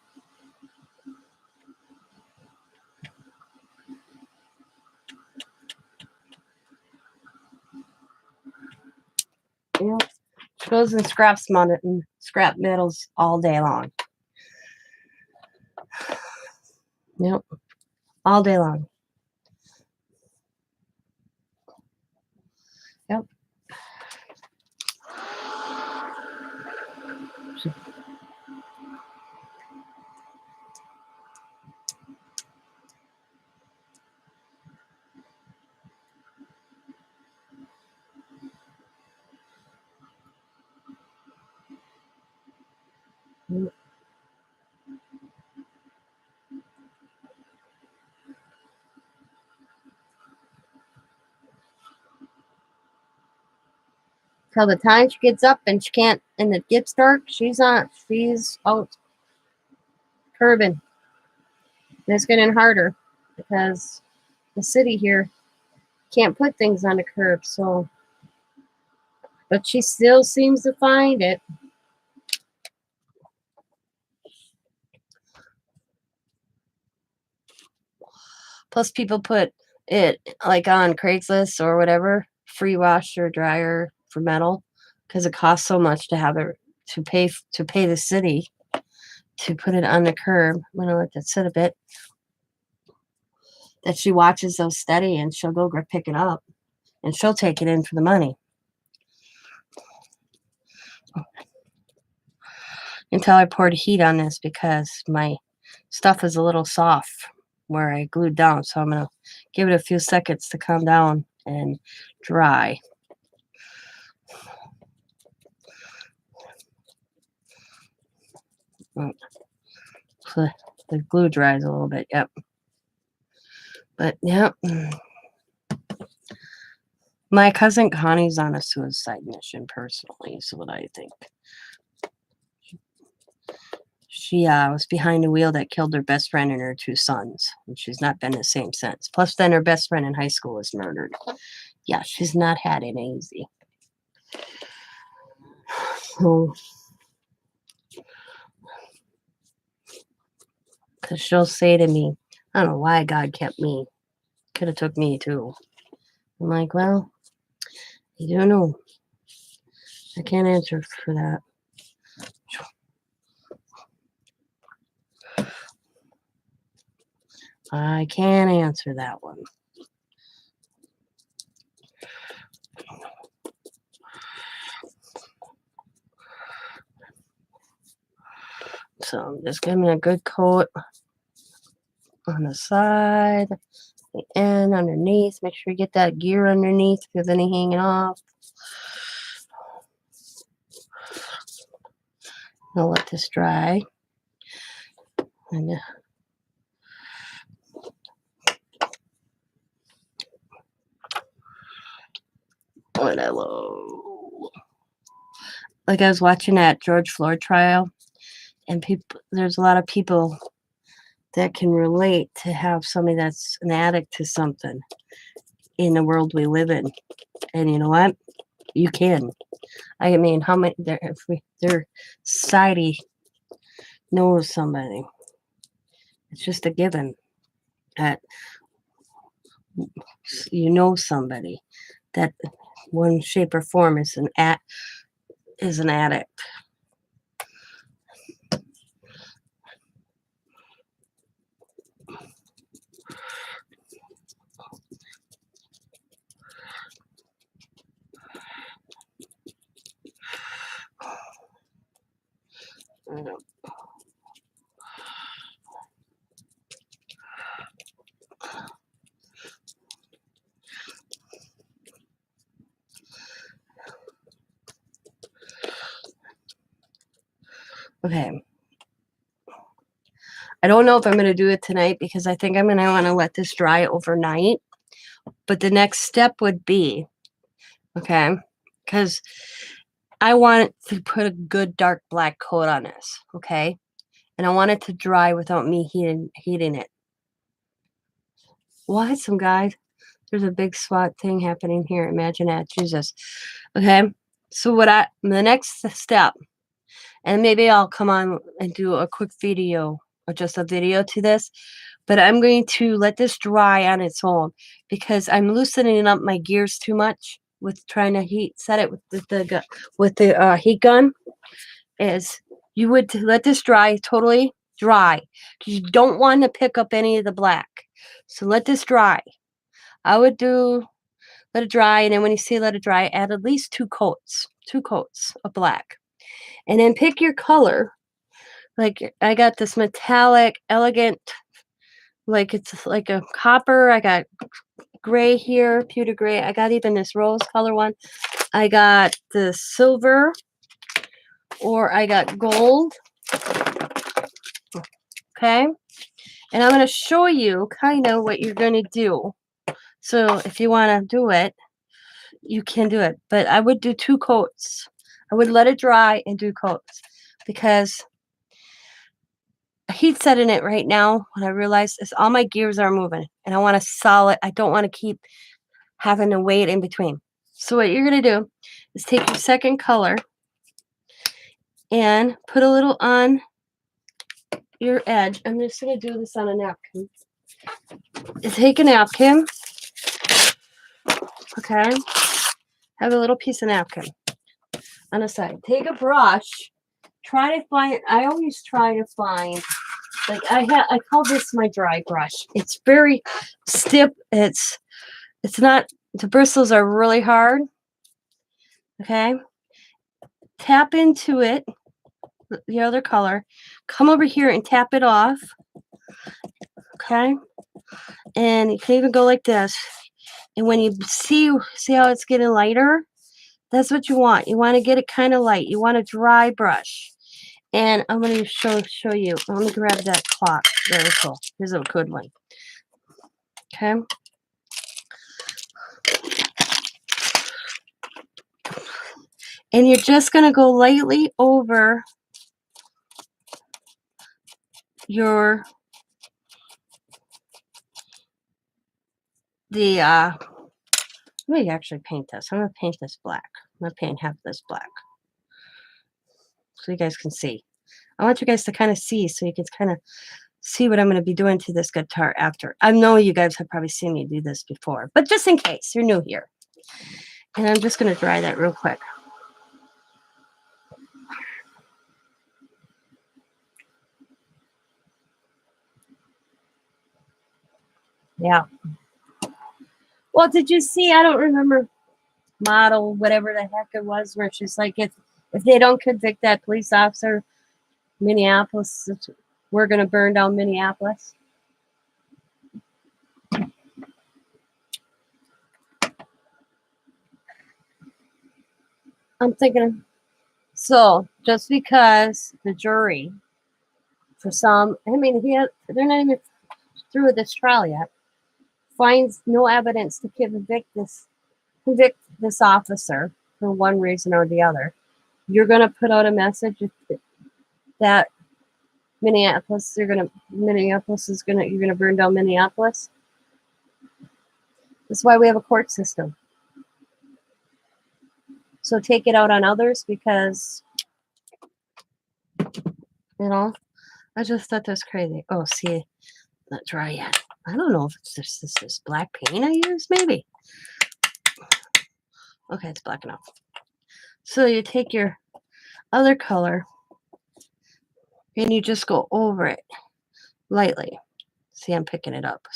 Yeah. She goes and scrap metals all day long. Yep. All day long. Yep. Yep. Till the time she gets up and she can't, and it gets dark, she's out curbing. And it's getting harder because the city here can't put things on the curb, so, but she still seems to find it. Plus, people put it like on Craigslist or whatever, free washer dryer for metal, because it costs so much to have it to pay the city to put it on the curb. I'm gonna let that sit a bit. That she watches those steady, and she'll go pick it up, and she'll take it in for the money. Until I poured heat on this because my stuff is a little soft where I glued down, so I'm gonna give it a few seconds to calm down and dry. The glue dries a little bit, yep. But, yep. My cousin Connie's on a suicide mission, personally, is what I think. She was behind a wheel that killed her best friend and her 2 sons, and she's not been the same since. Plus, then her best friend in high school was murdered. Yeah, she's not had it easy. So, because she'll say to me, I don't know why God kept me. Could have took me too. I'm like, well, you don't know. I can't answer for that. I can't answer that one. So I'm just giving it a good coat on the side, the end, underneath. Make sure you get that gear underneath if there's any hanging off. I'll let this dry. And like I was watching that George Floyd trial, and there's a lot of people that can relate to have somebody that's an addict to something in the world we live in. And you know what? You can. I mean, how many their society knows somebody. It's just a given that you know somebody that one shape or form is an addict. Okay. I don't know if I'm going to do it tonight because I think I'm going to want to let this dry overnight. But the next step would be, okay, because I want to put a good dark black coat on this, okay? And I want it to dry without me heating it. What, some guys? There's a big SWAT thing happening here. Imagine that. Jesus. Okay. So the next step, and maybe I'll come on and do a quick video or just a video to this, but I'm going to let this dry on its own because I'm loosening up my gears too much with trying to set it with the heat gun. Is you would let this dry totally dry because you don't want to pick up any of the black. So let this dry. I would let it dry, and then when you see let it dry, add at least two coats of black. And then pick your color. Like I got this metallic, elegant, like it's like a copper. I got gray here, pewter gray. I got even this rose color one. I got the silver, or I got gold. Okay. And I'm going to show you kind of what you're going to do. So if you want to do it, you can do it. But I would do two coats. I would let it dry and do coats because heat setting it right now. What I realized is all my gears are moving and I want a solid. I don't want to keep having to wait in between. So what you're going to do is take your second color and put a little on your edge. I'm just going to do this on a napkin. Take a napkin. Okay. Have a little piece of napkin on the side. Take a brush. Try to find. I always try to find. Like I call this my dry brush. It's very stiff. It's not. The bristles are really hard. Okay. Tap into it. The other color. Come over here and tap it off. Okay. And you can even go like this. And when you see how it's getting lighter, that's what you want. You want to get it kind of light. You want a dry brush. And I'm going to show you. Let me grab that clock. Very cool. Here's a good one. Okay. And you're just going to go lightly over let me actually paint this. I'm going to paint this black. I'm going to paint half this black. So you guys can see. I want you guys to kind of see so you can kind of see what I'm going to be doing to this guitar after. I know you guys have probably seen me do this before, but just in case you're new here. And I'm just going to dry that real quick. Yeah. Well, did you see? I don't remember model, whatever the heck it was, where she's like, if they don't convict that police officer, Minneapolis, we're going to burn down Minneapolis. I'm thinking, so just because the jury, for some, I mean, they're not even through with this trial yet, finds no evidence to convict this officer for one reason or the other, you're going to put out a message that Minneapolis, you're gonna burn down Minneapolis. That's why we have a court system. So take it out on others because, I just thought that's crazy. Oh, see, not dry yet. I don't know if it's just this black paint I use, maybe. Okay, it's black enough. So you take your other color and you just go over it lightly. See, I'm picking it up.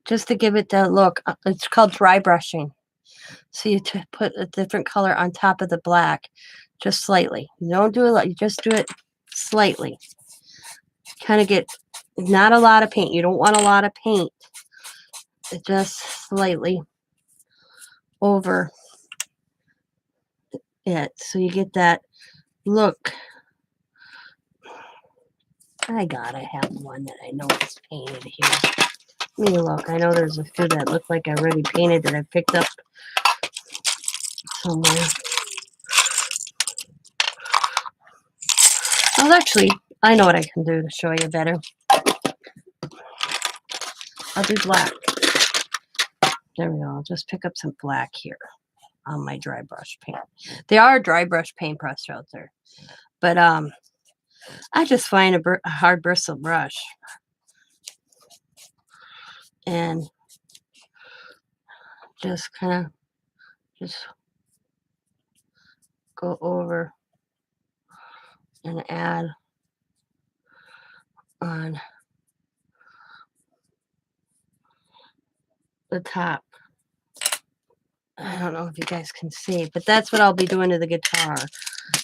Just to give it that look. It's called dry brushing. So you put a different color on top of the black, just slightly. You don't do a lot. You just do it slightly. Kind of get not a lot of paint. You don't want a lot of paint. Just slightly over it. So you get that look. I gotta have one that I know is painted here. Let me look. I know there's a few that look like I already painted that I picked up somewhere. Well, actually, I know what I can do to show you better. I'll do black. There we go. I'll just pick up some black here on my dry brush paint. There are dry brush paintbrushes out there, but I just find a hard bristle brush and just kind of just go over and add on the top. I don't know if you guys can see, but that's what I'll be doing to the guitar.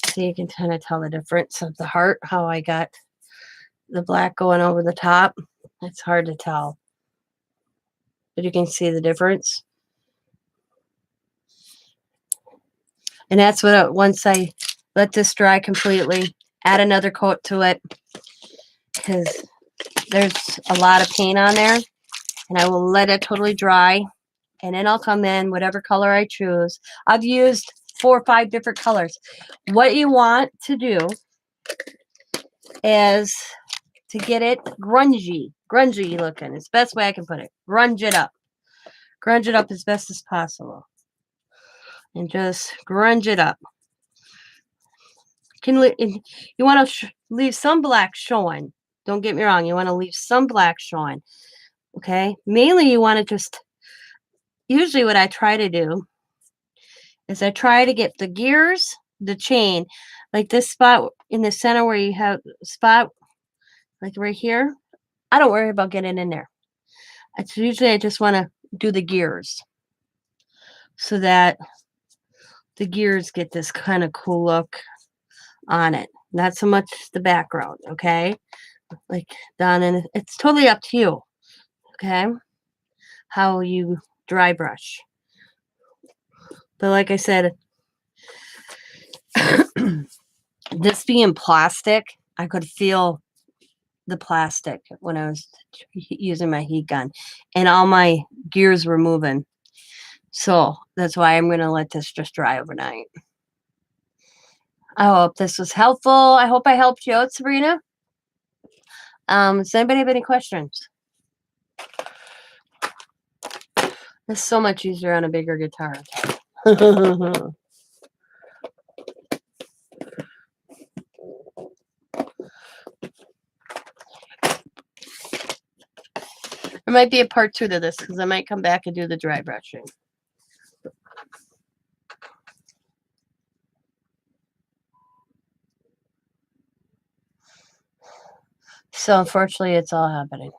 So you can kind of tell the difference of the heart, how I got the black going over the top. It's hard to tell, but you can see the difference. And that's what, once I let this dry completely, add another coat to it, because there's a lot of paint on there, and I will let it totally dry, and then I'll come in whatever color I choose. I've used 4 or 5 different colors. What you want to do is to get it grungy looking. It's the best way I can put it. Grunge it up as best as possible, and just grunge it up. You want to leave some black showing. Don't get me wrong. You want to leave some black showing. Okay. Mainly, you want to just. Usually, what I try to do is I try to get the gears, the chain, like this spot in the center where you have a spot, like right here. I don't worry about getting in there. It's usually I just want to do the gears so that the gears get this kind of cool look on it. Not so much the background, okay? Like down in, it's totally up to you, okay? How you dry brush. But like I said, this being plastic, I could feel the plastic when I was using my heat gun, and all my gears were moving. So that's why I'm going to let this just dry overnight. I hope this was helpful. I hope I helped you out, Sabrina. Does anybody have any questions? It's so much easier on a bigger guitar. There might be a part 2 to this because I might come back and do the dry brushing. So unfortunately, it's all happening.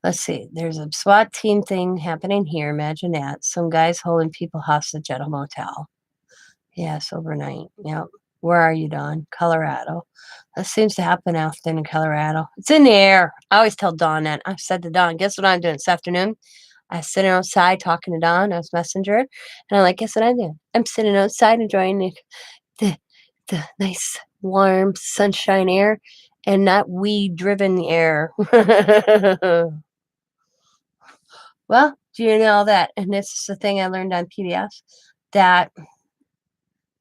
Let's see. There's a SWAT team thing happening here. Imagine that. Some guys holding people hostage at a motel. Yes, overnight. Yep. Where are you, Dawn? Colorado. That seems to happen often in Colorado. It's in the air. I always tell Dawn that. I've said to Dawn, guess what I'm doing this afternoon? I was sitting outside talking to Dawn. I was messenger. And I'm like, guess what I'm doing? I'm sitting outside enjoying the nice, warm, sunshine air and not weed-driven air. Well, do you know that? And this is the thing I learned on PBS, that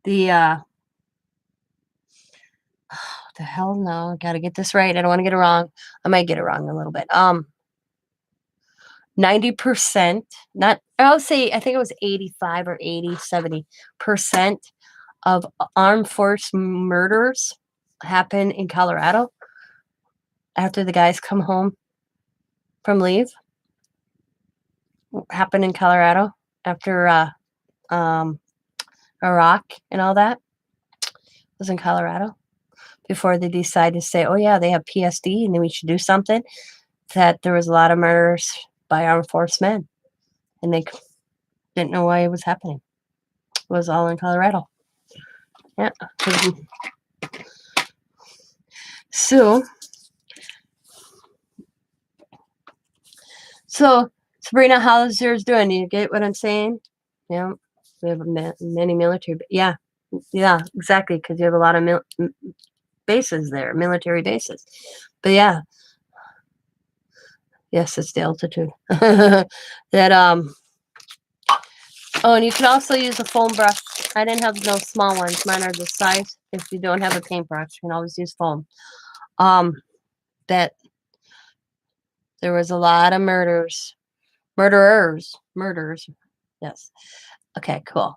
the the hell no, gotta get this right. I don't want to get it wrong. I might get it wrong a little bit. 90%, not, I'll say, I think it was 85 or 80, 70% of armed force murders happen in Colorado after the guys come home from leave. Happen in Colorado after Iraq and all that. It was in Colorado before they decided to say, oh yeah, they have PSD and then we should do something. That there was a lot of murders by armed force men, and they didn't know why it was happening. It was all in Colorado. Yeah. So Sabrina, how's yours doing? You get what I'm saying? Yeah. We have many military. Yeah, exactly. Because you have a lot of bases there, military bases. But yeah, yes, it's the altitude. That Oh, and you can also use a foam brush. I didn't have no small ones. Mine are the size. If you don't have a paintbrush, you can always use foam. That there was a lot of murders. Yes. Okay, cool.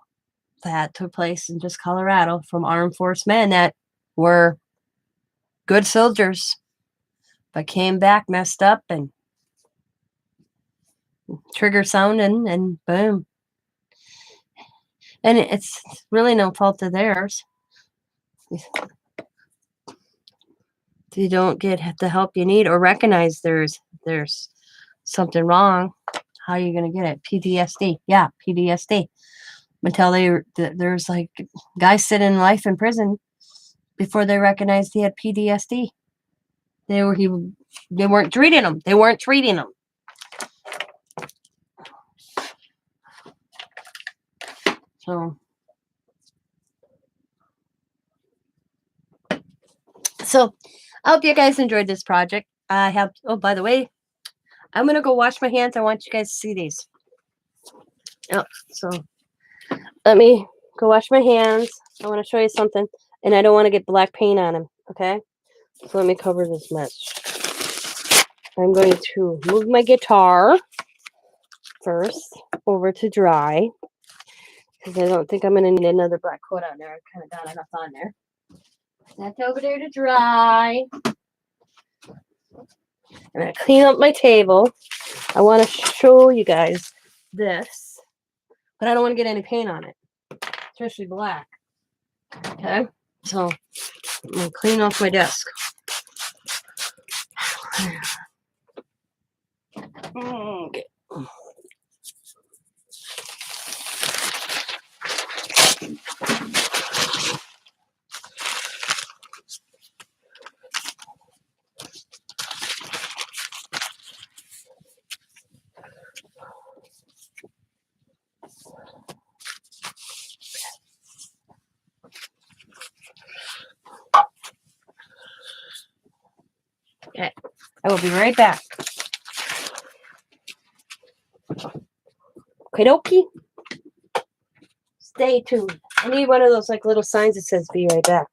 That took place in just Colorado from armed force men that were good soldiers, but came back messed up and trigger sounding and boom. And it's really no fault of theirs. If you don't get the help you need or recognize there's something wrong, how are you going to get it? PTSD. Yeah, PTSD. Until there's like guys sitting life in prison before they recognized he had PTSD. They weren't treating him. They weren't treating him. So I hope you guys enjoyed this project. I have, oh, by the way, I'm going to go wash my hands. I want you guys to see these. Oh, so let me go wash my hands. I want to show you something. And I don't want to get black paint on them. Okay? So let me cover this mess. I'm going to move my guitar first over to dry. Because I don't think I'm going to need another black coat on there. I've kind of got enough on there. That's over there to dry. I'm going to clean up my table. I want to show you guys this. But I don't want to get any paint on it. Especially black. Okay? So I'm going to clean off my desk. Okay. Okay. I will be right back. Okie dokie. Stay tuned. I need one of those like little signs that says "Be right back."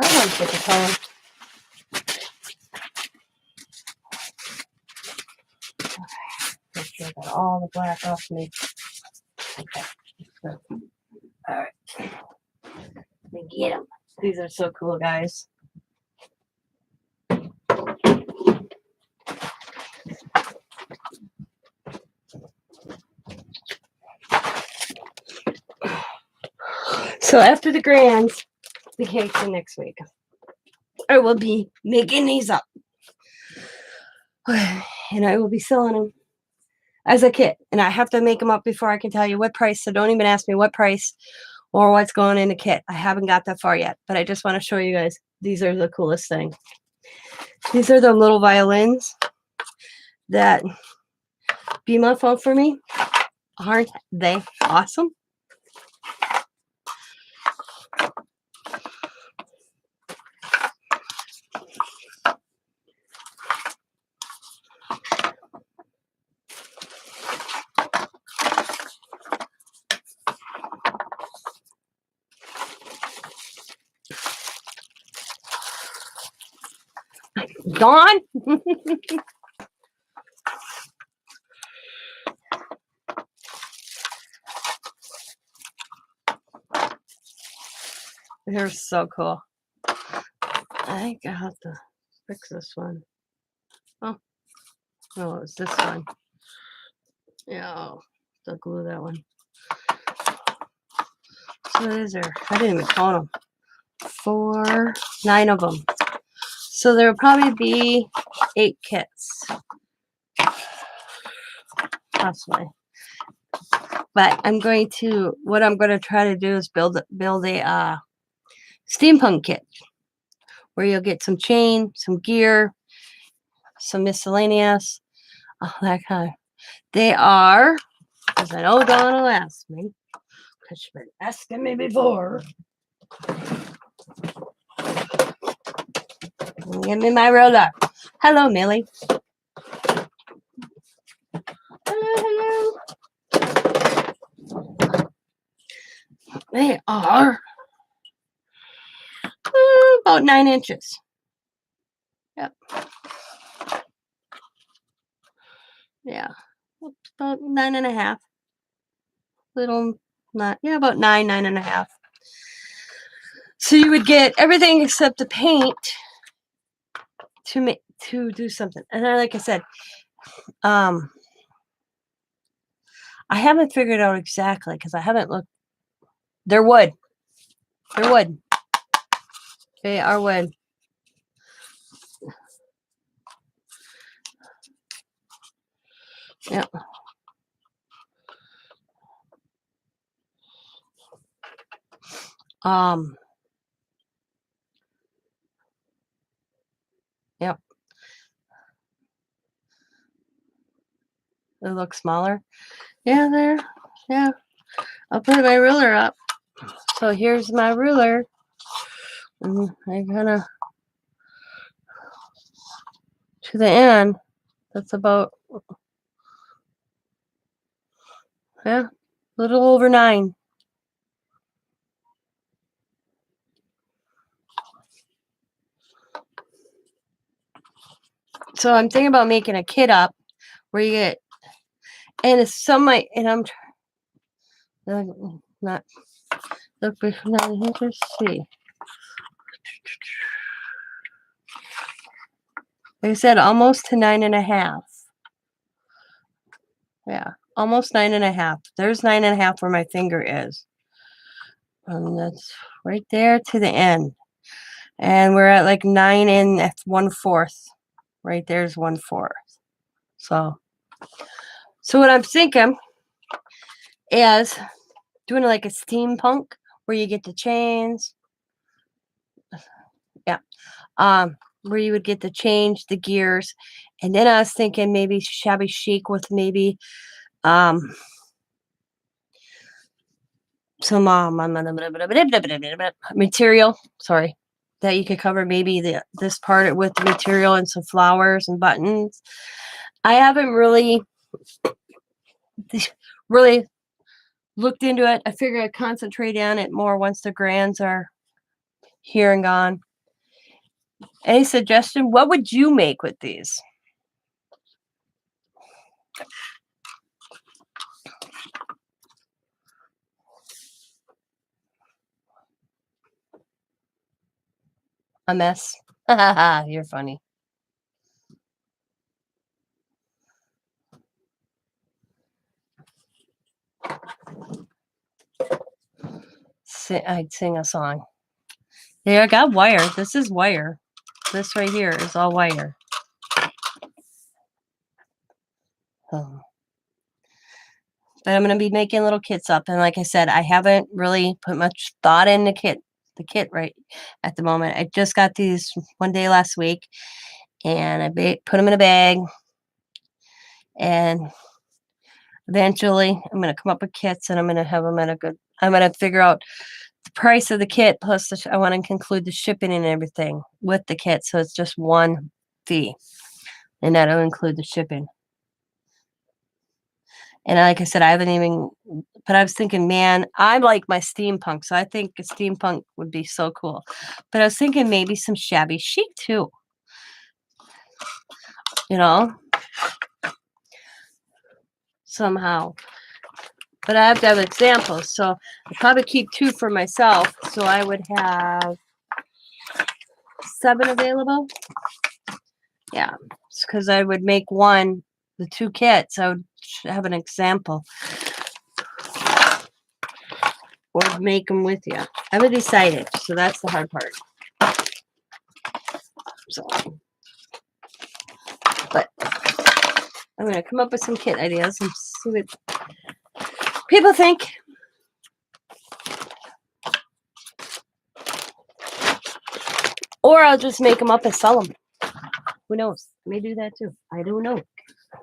I want to take a time. Make sure I got all the black off me. Okay. All right. Let me get them. These are so cool, guys. So after the grands vacation next week, I will be making these up. And I will be selling them as a kit. And I have to make them up before I can tell you what price. So don't even ask me what price or what's going in the kit. I haven't got that far yet. But I just want to show you guys. These are the coolest thing. These are the little violins that Bima found for me. Aren't they awesome? Gone? They're so cool. I think I have to fix this one. Oh, no, it's this one. Yeah, I'll glue that one. So what is there? I didn't even count them. 9 of them. So there will probably be 8 kits. Possibly. But what I'm going to try to do is build a steampunk kit where you'll get some chain, some gear, some miscellaneous, all that kind of. They are, because I know Donna will ask me, because she's been asking me before. Give me my ruler. Hello, Millie. Hello, hello. They are about 9 inches. Yep. Yeah. About 9.5. Little, not, yeah, about 9.5. So you would get everything except the paint to do something. And then, like I said, I haven't figured out exactly because I haven't looked. They're wood. They're wood. They are wood. Yep. Yep. They look smaller. Yeah, there. Yeah. I'll put my ruler up. So here's my ruler. And I kind of to the end. That's about, yeah, a little over 9. So I'm thinking about making a kit up where you get, and it's some might, and I'm not look. Let's see. Like I said, almost to 9.5. Yeah, almost 9.5. There's 9.5 where my finger is. And that's right there to the end. And we're at like 9 and 1/4. Right there's 1/4. So what I'm thinking is doing like a steampunk where you get the chains. Yeah. Where you would get the change, the gears. And then I was thinking maybe shabby chic with maybe some material, sorry, that you could cover maybe this part with the material and some flowers and buttons. I haven't really looked into it. I figure I'd concentrate on it more once the grands are here and gone. Any suggestion? What would you make with these? A mess. You're funny. I'd sing a song. There, I got wire. This is wire. This right here is all wire. Oh. But I'm going to be making little kits up. And like I said, I haven't really put much thought in the kit right at the moment. I just got these one day last week, and I put them in a bag. And eventually I'm going to come up with kits, and I'm going to have them I'm going to figure out the price of the kit, plus I want to include the shipping and everything with the kit. So it's just one fee, and that'll include the shipping. And like I said, I haven't even, but I was thinking, man, I like my steampunk, so I think a steampunk would be so cool. But I was thinking maybe some shabby chic too, somehow. But I have to have examples, so I'd probably keep 2 for myself, so I would have 7 available. Yeah, because I would make the 2 kits. I would have an example. Or make them with you. I haven't decided, so that's the hard part. So, but I'm going to come up with some kit ideas and see what people think. Or I'll just make them up and sell them. Who knows? I may do that too. I don't know.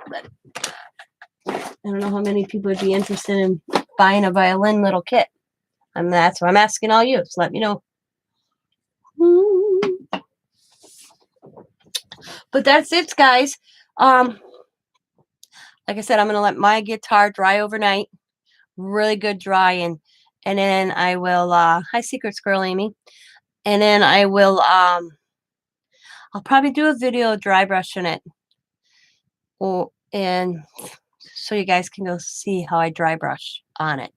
But I don't know how many people would be interested in buying a violin little kit. And that's what I'm asking all you. So let me know. But that's it, guys. Like I said, I'm going to let my guitar dry overnight. Really good drying. And then I will, hi, Secret Squirrel Amy. And then I will, I'll probably do a video dry brushing it. And so you guys can go see how I dry brush on it.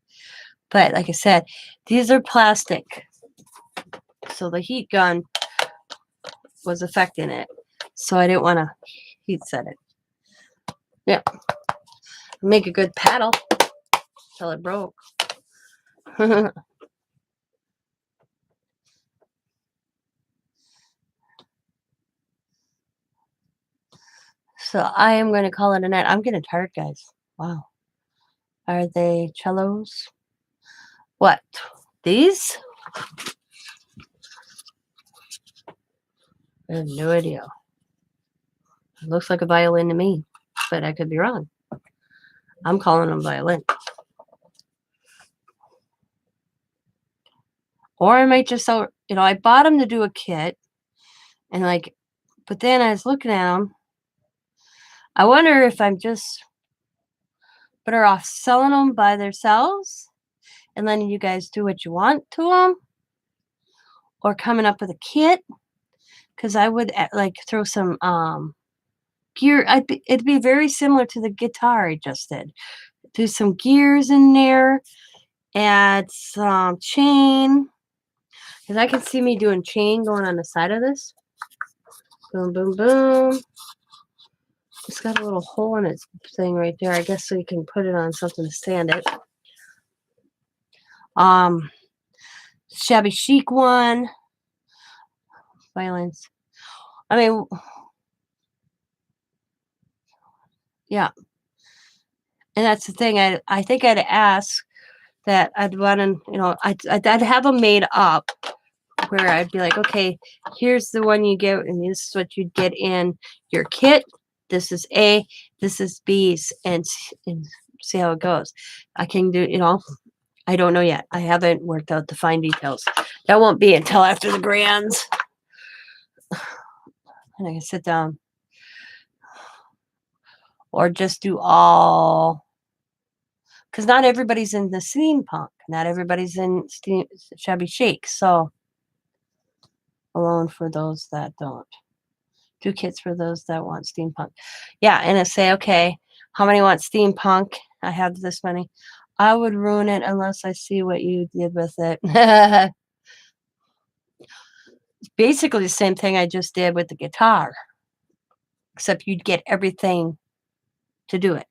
But like I said, these are plastic. So the heat gun was affecting it. So I didn't want to heat set it. Yeah. Make a good paddle till it broke. So I am going to call it a night. I'm getting tired, guys. Wow. Are they cellos? What? These? I have no idea. It looks like a violin to me, but I could be wrong. I'm calling them violin. Or I might just sell, I bought them to do a kit. And but then I was looking at them. I wonder if I'm just better off selling them by themselves and letting you guys do what you want to them, or coming up with a kit, because I would throw some gear. It'd be very similar to the guitar I just did. Do some gears in there, add some chain, because I can see me doing chain going on the side of this. Boom, boom, boom. It's got a little hole in its thing right there, I guess, so you can put it on something to stand it. Shabby chic one. Violins. I mean, yeah. And that's the thing. I think I'd ask that I'd want to, I'd have them made up where I'd be like, okay, here's the one you get, and this is what you'd get in your kit. This is A, this is B's, and see how it goes. I can do, I don't know yet. I haven't worked out the fine details. That won't be until after the grands. And I can sit down. Or just do all, because not everybody's in the steampunk. Not everybody's in shabby chic. So, alone for those that don't. Do kits for those that want steampunk. Yeah, and I say, okay, how many want steampunk? I have this many. I would ruin it unless I see what you did with it. Basically the same thing I just did with the guitar, except you'd get everything to do it.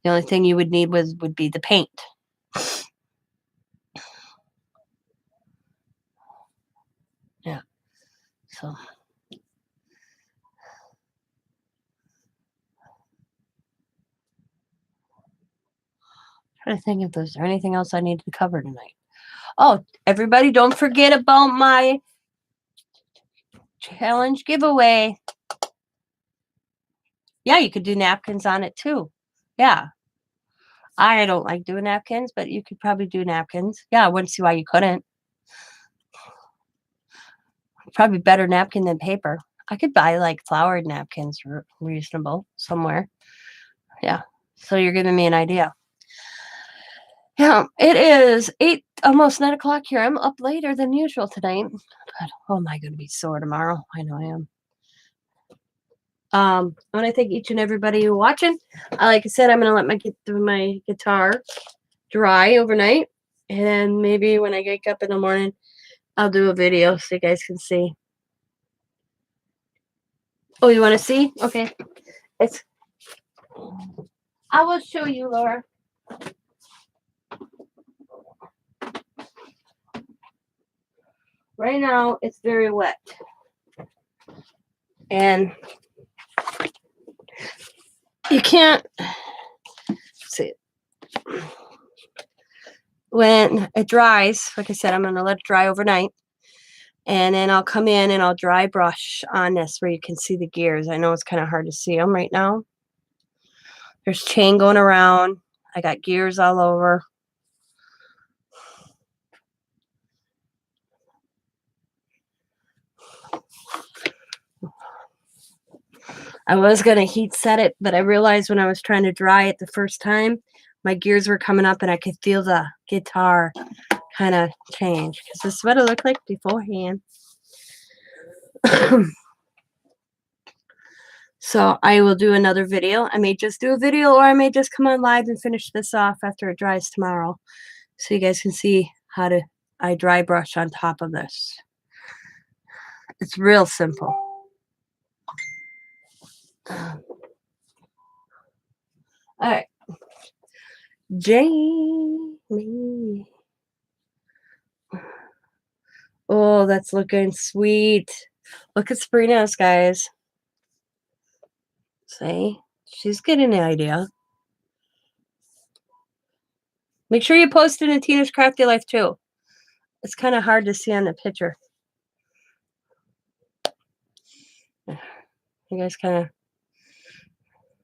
The only thing you would need would be the paint. So trying to think if there's anything else I need to cover tonight. Oh, everybody, don't forget about my challenge giveaway. Yeah, you could do napkins on it too. Yeah. I don't like doing napkins, but you could probably do napkins. Yeah, I wouldn't see why you couldn't. Probably better napkin than paper. I could buy like flowered napkins, reasonable somewhere. Yeah. So you're giving me an idea. Yeah, it is 8, almost 9 o'clock here. I'm up later than usual tonight. But, oh, am I going to be sore tomorrow? I know I am. I want to thank each and everybody who watching. Like I said, I'm going to let my guitar dry overnight. And then maybe when I wake up in the morning, I'll do a video so you guys can see. Oh, you want to see? Okay. I will show you, Laura. Right now, it's very wet. And you can't see it. When it dries, like I said, I'm going to let it dry overnight. And then I'll come in and I'll dry brush on this where you can see the gears. I know it's kind of hard to see them right now. There's chain going around. I got gears all over. I was going to heat set it, but I realized when I was trying to dry it the first time, my gears were coming up and I could feel the guitar kind of change. Because this is what it looked like beforehand. So I will do another video. I may just do a video or I may just come on live and finish this off after it dries tomorrow. So you guys can see how I dry brush on top of this. It's real simple. All right. Jamie. Oh, that's looking sweet. Look at Sabrina's, guys. See? She's getting an idea. Make sure you post it in Tina's Crafty Life, too. It's kind of hard to see on the picture. You guys kind of...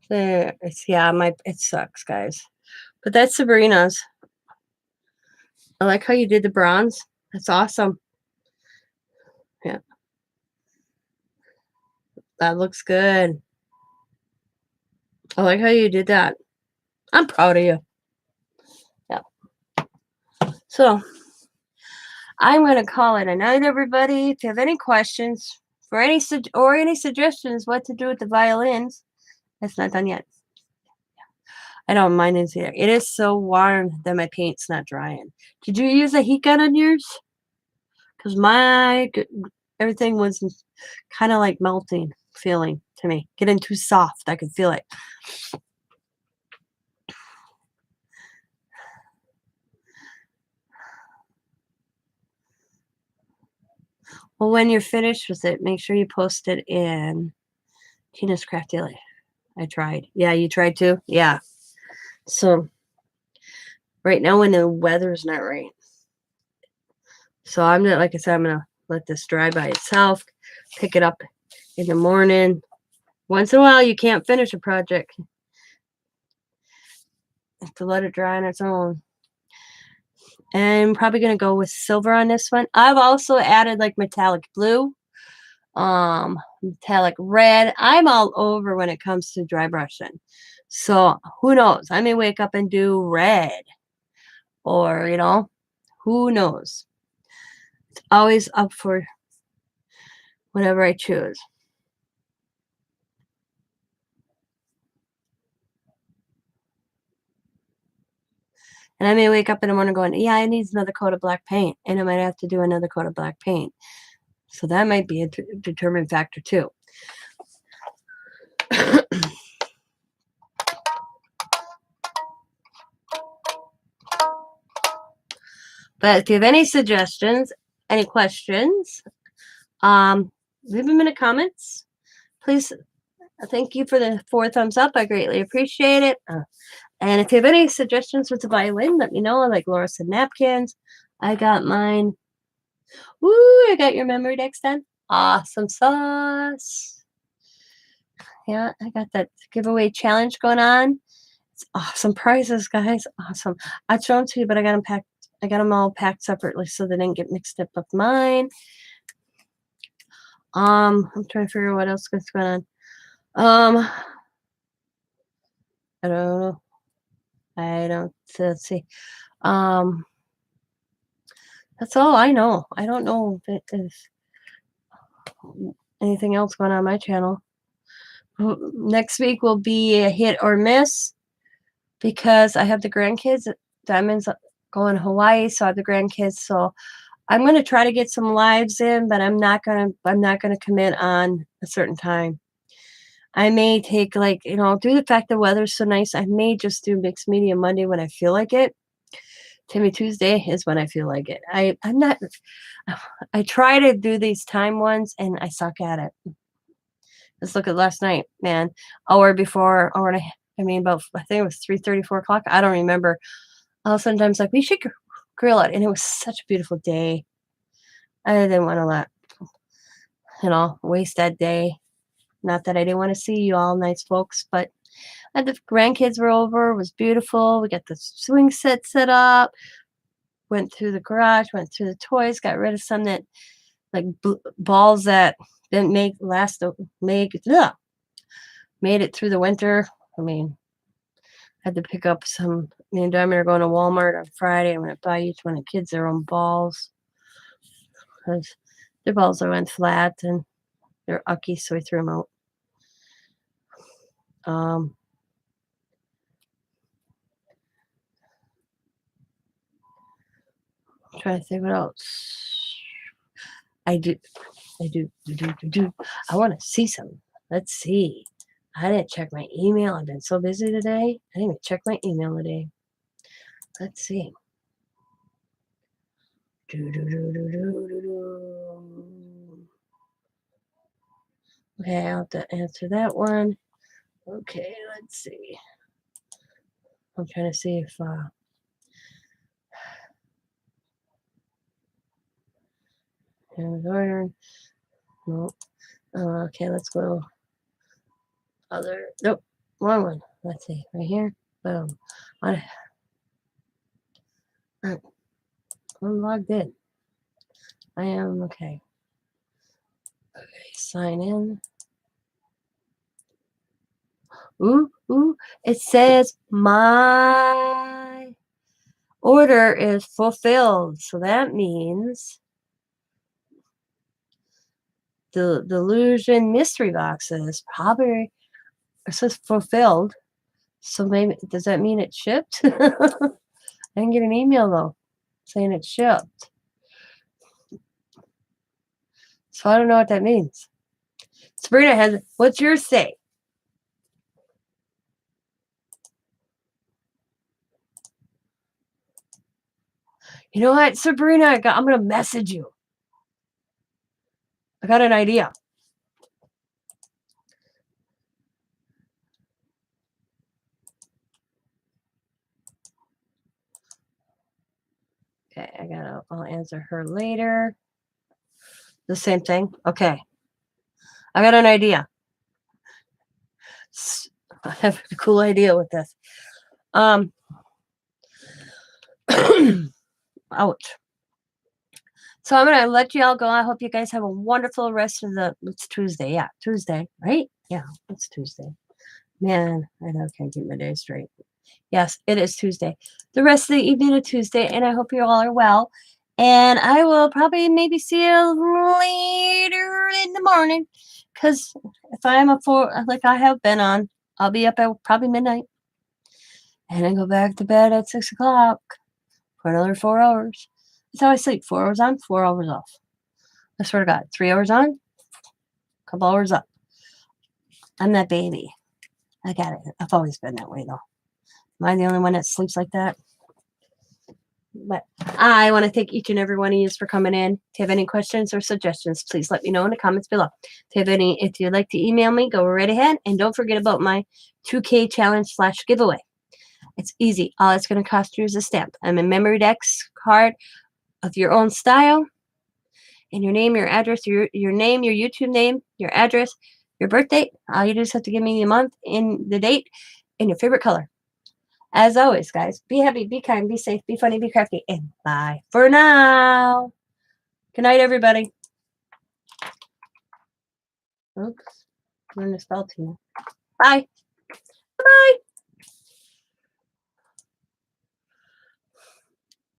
There. It sucks, guys. But that's Sabrina's. I like how you did the bronze. That's awesome. Yeah. That looks good. I like how you did that. I'm proud of you. Yeah. So, I'm going to call it a night, everybody. If you have any questions for any suggestions what to do with the violins, it's not done yet. I don't mind it either. It is so warm that my paint's not drying. Did you use a heat gun on yours? Because everything was kind of like melting feeling to me. Getting too soft. I could feel it. Well, when you're finished with it, make sure you post it in Tina's Crafty Life. I tried. Yeah, you tried too? Yeah. So, right now when the weather's not right. So, I'm going to, like I said, I'm going to let this dry by itself. Pick it up in the morning. Once in a while, you can't finish a project. You have to let it dry on its own. And I'm probably going to go with silver on this one. I've also added like metallic blue, metallic red. I'm all over when it comes to dry brushing. So who knows? I may wake up and do red or, who knows? It's always up for whatever I choose. And I may wake up in the morning going, yeah, I need another coat of black paint. And I might have to do another coat of black paint. So that might be a determining factor too. But if you have any suggestions, any questions, leave them in the comments. Please, thank you for the 4 thumbs up. I greatly appreciate it. And if you have any suggestions with the violin, let me know. Like Laura said, napkins. I got mine. Woo, I got your memory decks done. Awesome sauce. Yeah, I got that giveaway challenge going on. It's awesome prizes, guys. Awesome. I'd show them to you, but I got them packed. I got them all packed separately so they didn't get mixed up with mine. I'm trying to figure out what else is going on. I don't know. Let's see. That's all I know. I don't know if there's anything else going on my channel. Next week will be a hit or miss because I have the grandkids. Diamond's going to Hawaii, so I have the grandkids. So I'm going to try to get some lives in, but I'm not going to commit on a certain time. I may take, like, due to the fact the weather's so nice, I may just do mixed media Monday when I feel like it. Timmy Tuesday is when I feel like it. I try to do these time ones and I suck at it. Let's look at last night, man. Hour before, hour and a half. I think it was 3:30, 4 o'clock. I don't remember. Sometimes like we should grill it, and it was such a beautiful day. I didn't want to waste that day. Not that I didn't want to see you all nice folks, but the grandkids were over. It was beautiful. We got the swing set up. Went through the garage, went through the toys, got rid of some that like balls that didn't made it through the winter. I mean, I had to pick up some. Me and Diamond are going to Walmart on Friday. I'm going to buy each one of the kids their own balls because their balls went flat and they're ucky, so we threw them out. Trying to think what else. I want to see some. Let's see. I didn't check my email. I've been so busy today. I didn't even check my email today. Let's see. Okay, I'll have to answer that one. Okay, let's see. I'm trying to see if order. No. Okay, let's go. Nope, wrong one. Let's see, right here. Boom. I'm logged in. I am okay. Okay, sign in. Ooh, it says my order is fulfilled. So that means the Delusion mystery boxes probably it says fulfilled. So maybe, does that mean it's shipped? I didn't get an email though saying it's shipped. So I don't know what that means. Sabrina what's yours say? You know what, Sabrina, I'm going to message you. I got an idea. Okay, I'll answer her later. The same thing. Okay. I got an idea. I have a cool idea with this. Ouch. So I'm going to let you all go. I hope you guys have a wonderful rest of it's Tuesday. Yeah, Tuesday, right? Yeah, it's Tuesday. Man, I can't keep my day straight. Yes, it is Tuesday. The rest of the evening of Tuesday, and I hope you all are well. And I will probably maybe see you later in the morning, because if I'm like I have been on, I'll be up at probably midnight. And I go back to bed at 6 o'clock for another 4 hours. That's how I sleep. 4 hours on, 4 hours off. I swear to God, 3 hours on, a couple hours up. I'm that baby. I got it. I've always been that way, though. Am I the only one that sleeps like that? But I want to thank each and every one of you for coming in. If you have any questions or suggestions, please let me know in the comments below. If you'd like to email me, go right ahead. And don't forget about my 2K challenge / giveaway. It's easy. All it's going to cost you is a stamp. I'm a memory decks card of your own style, and your name, your address, your name, your YouTube name, your address, your birth date. All you do is have to give me the month and the date and your favorite color. As always, guys, be happy, be kind, be safe, be funny, be crafty, and bye for now. Good night, everybody. Oops, I'm going to spell too. Bye. Bye.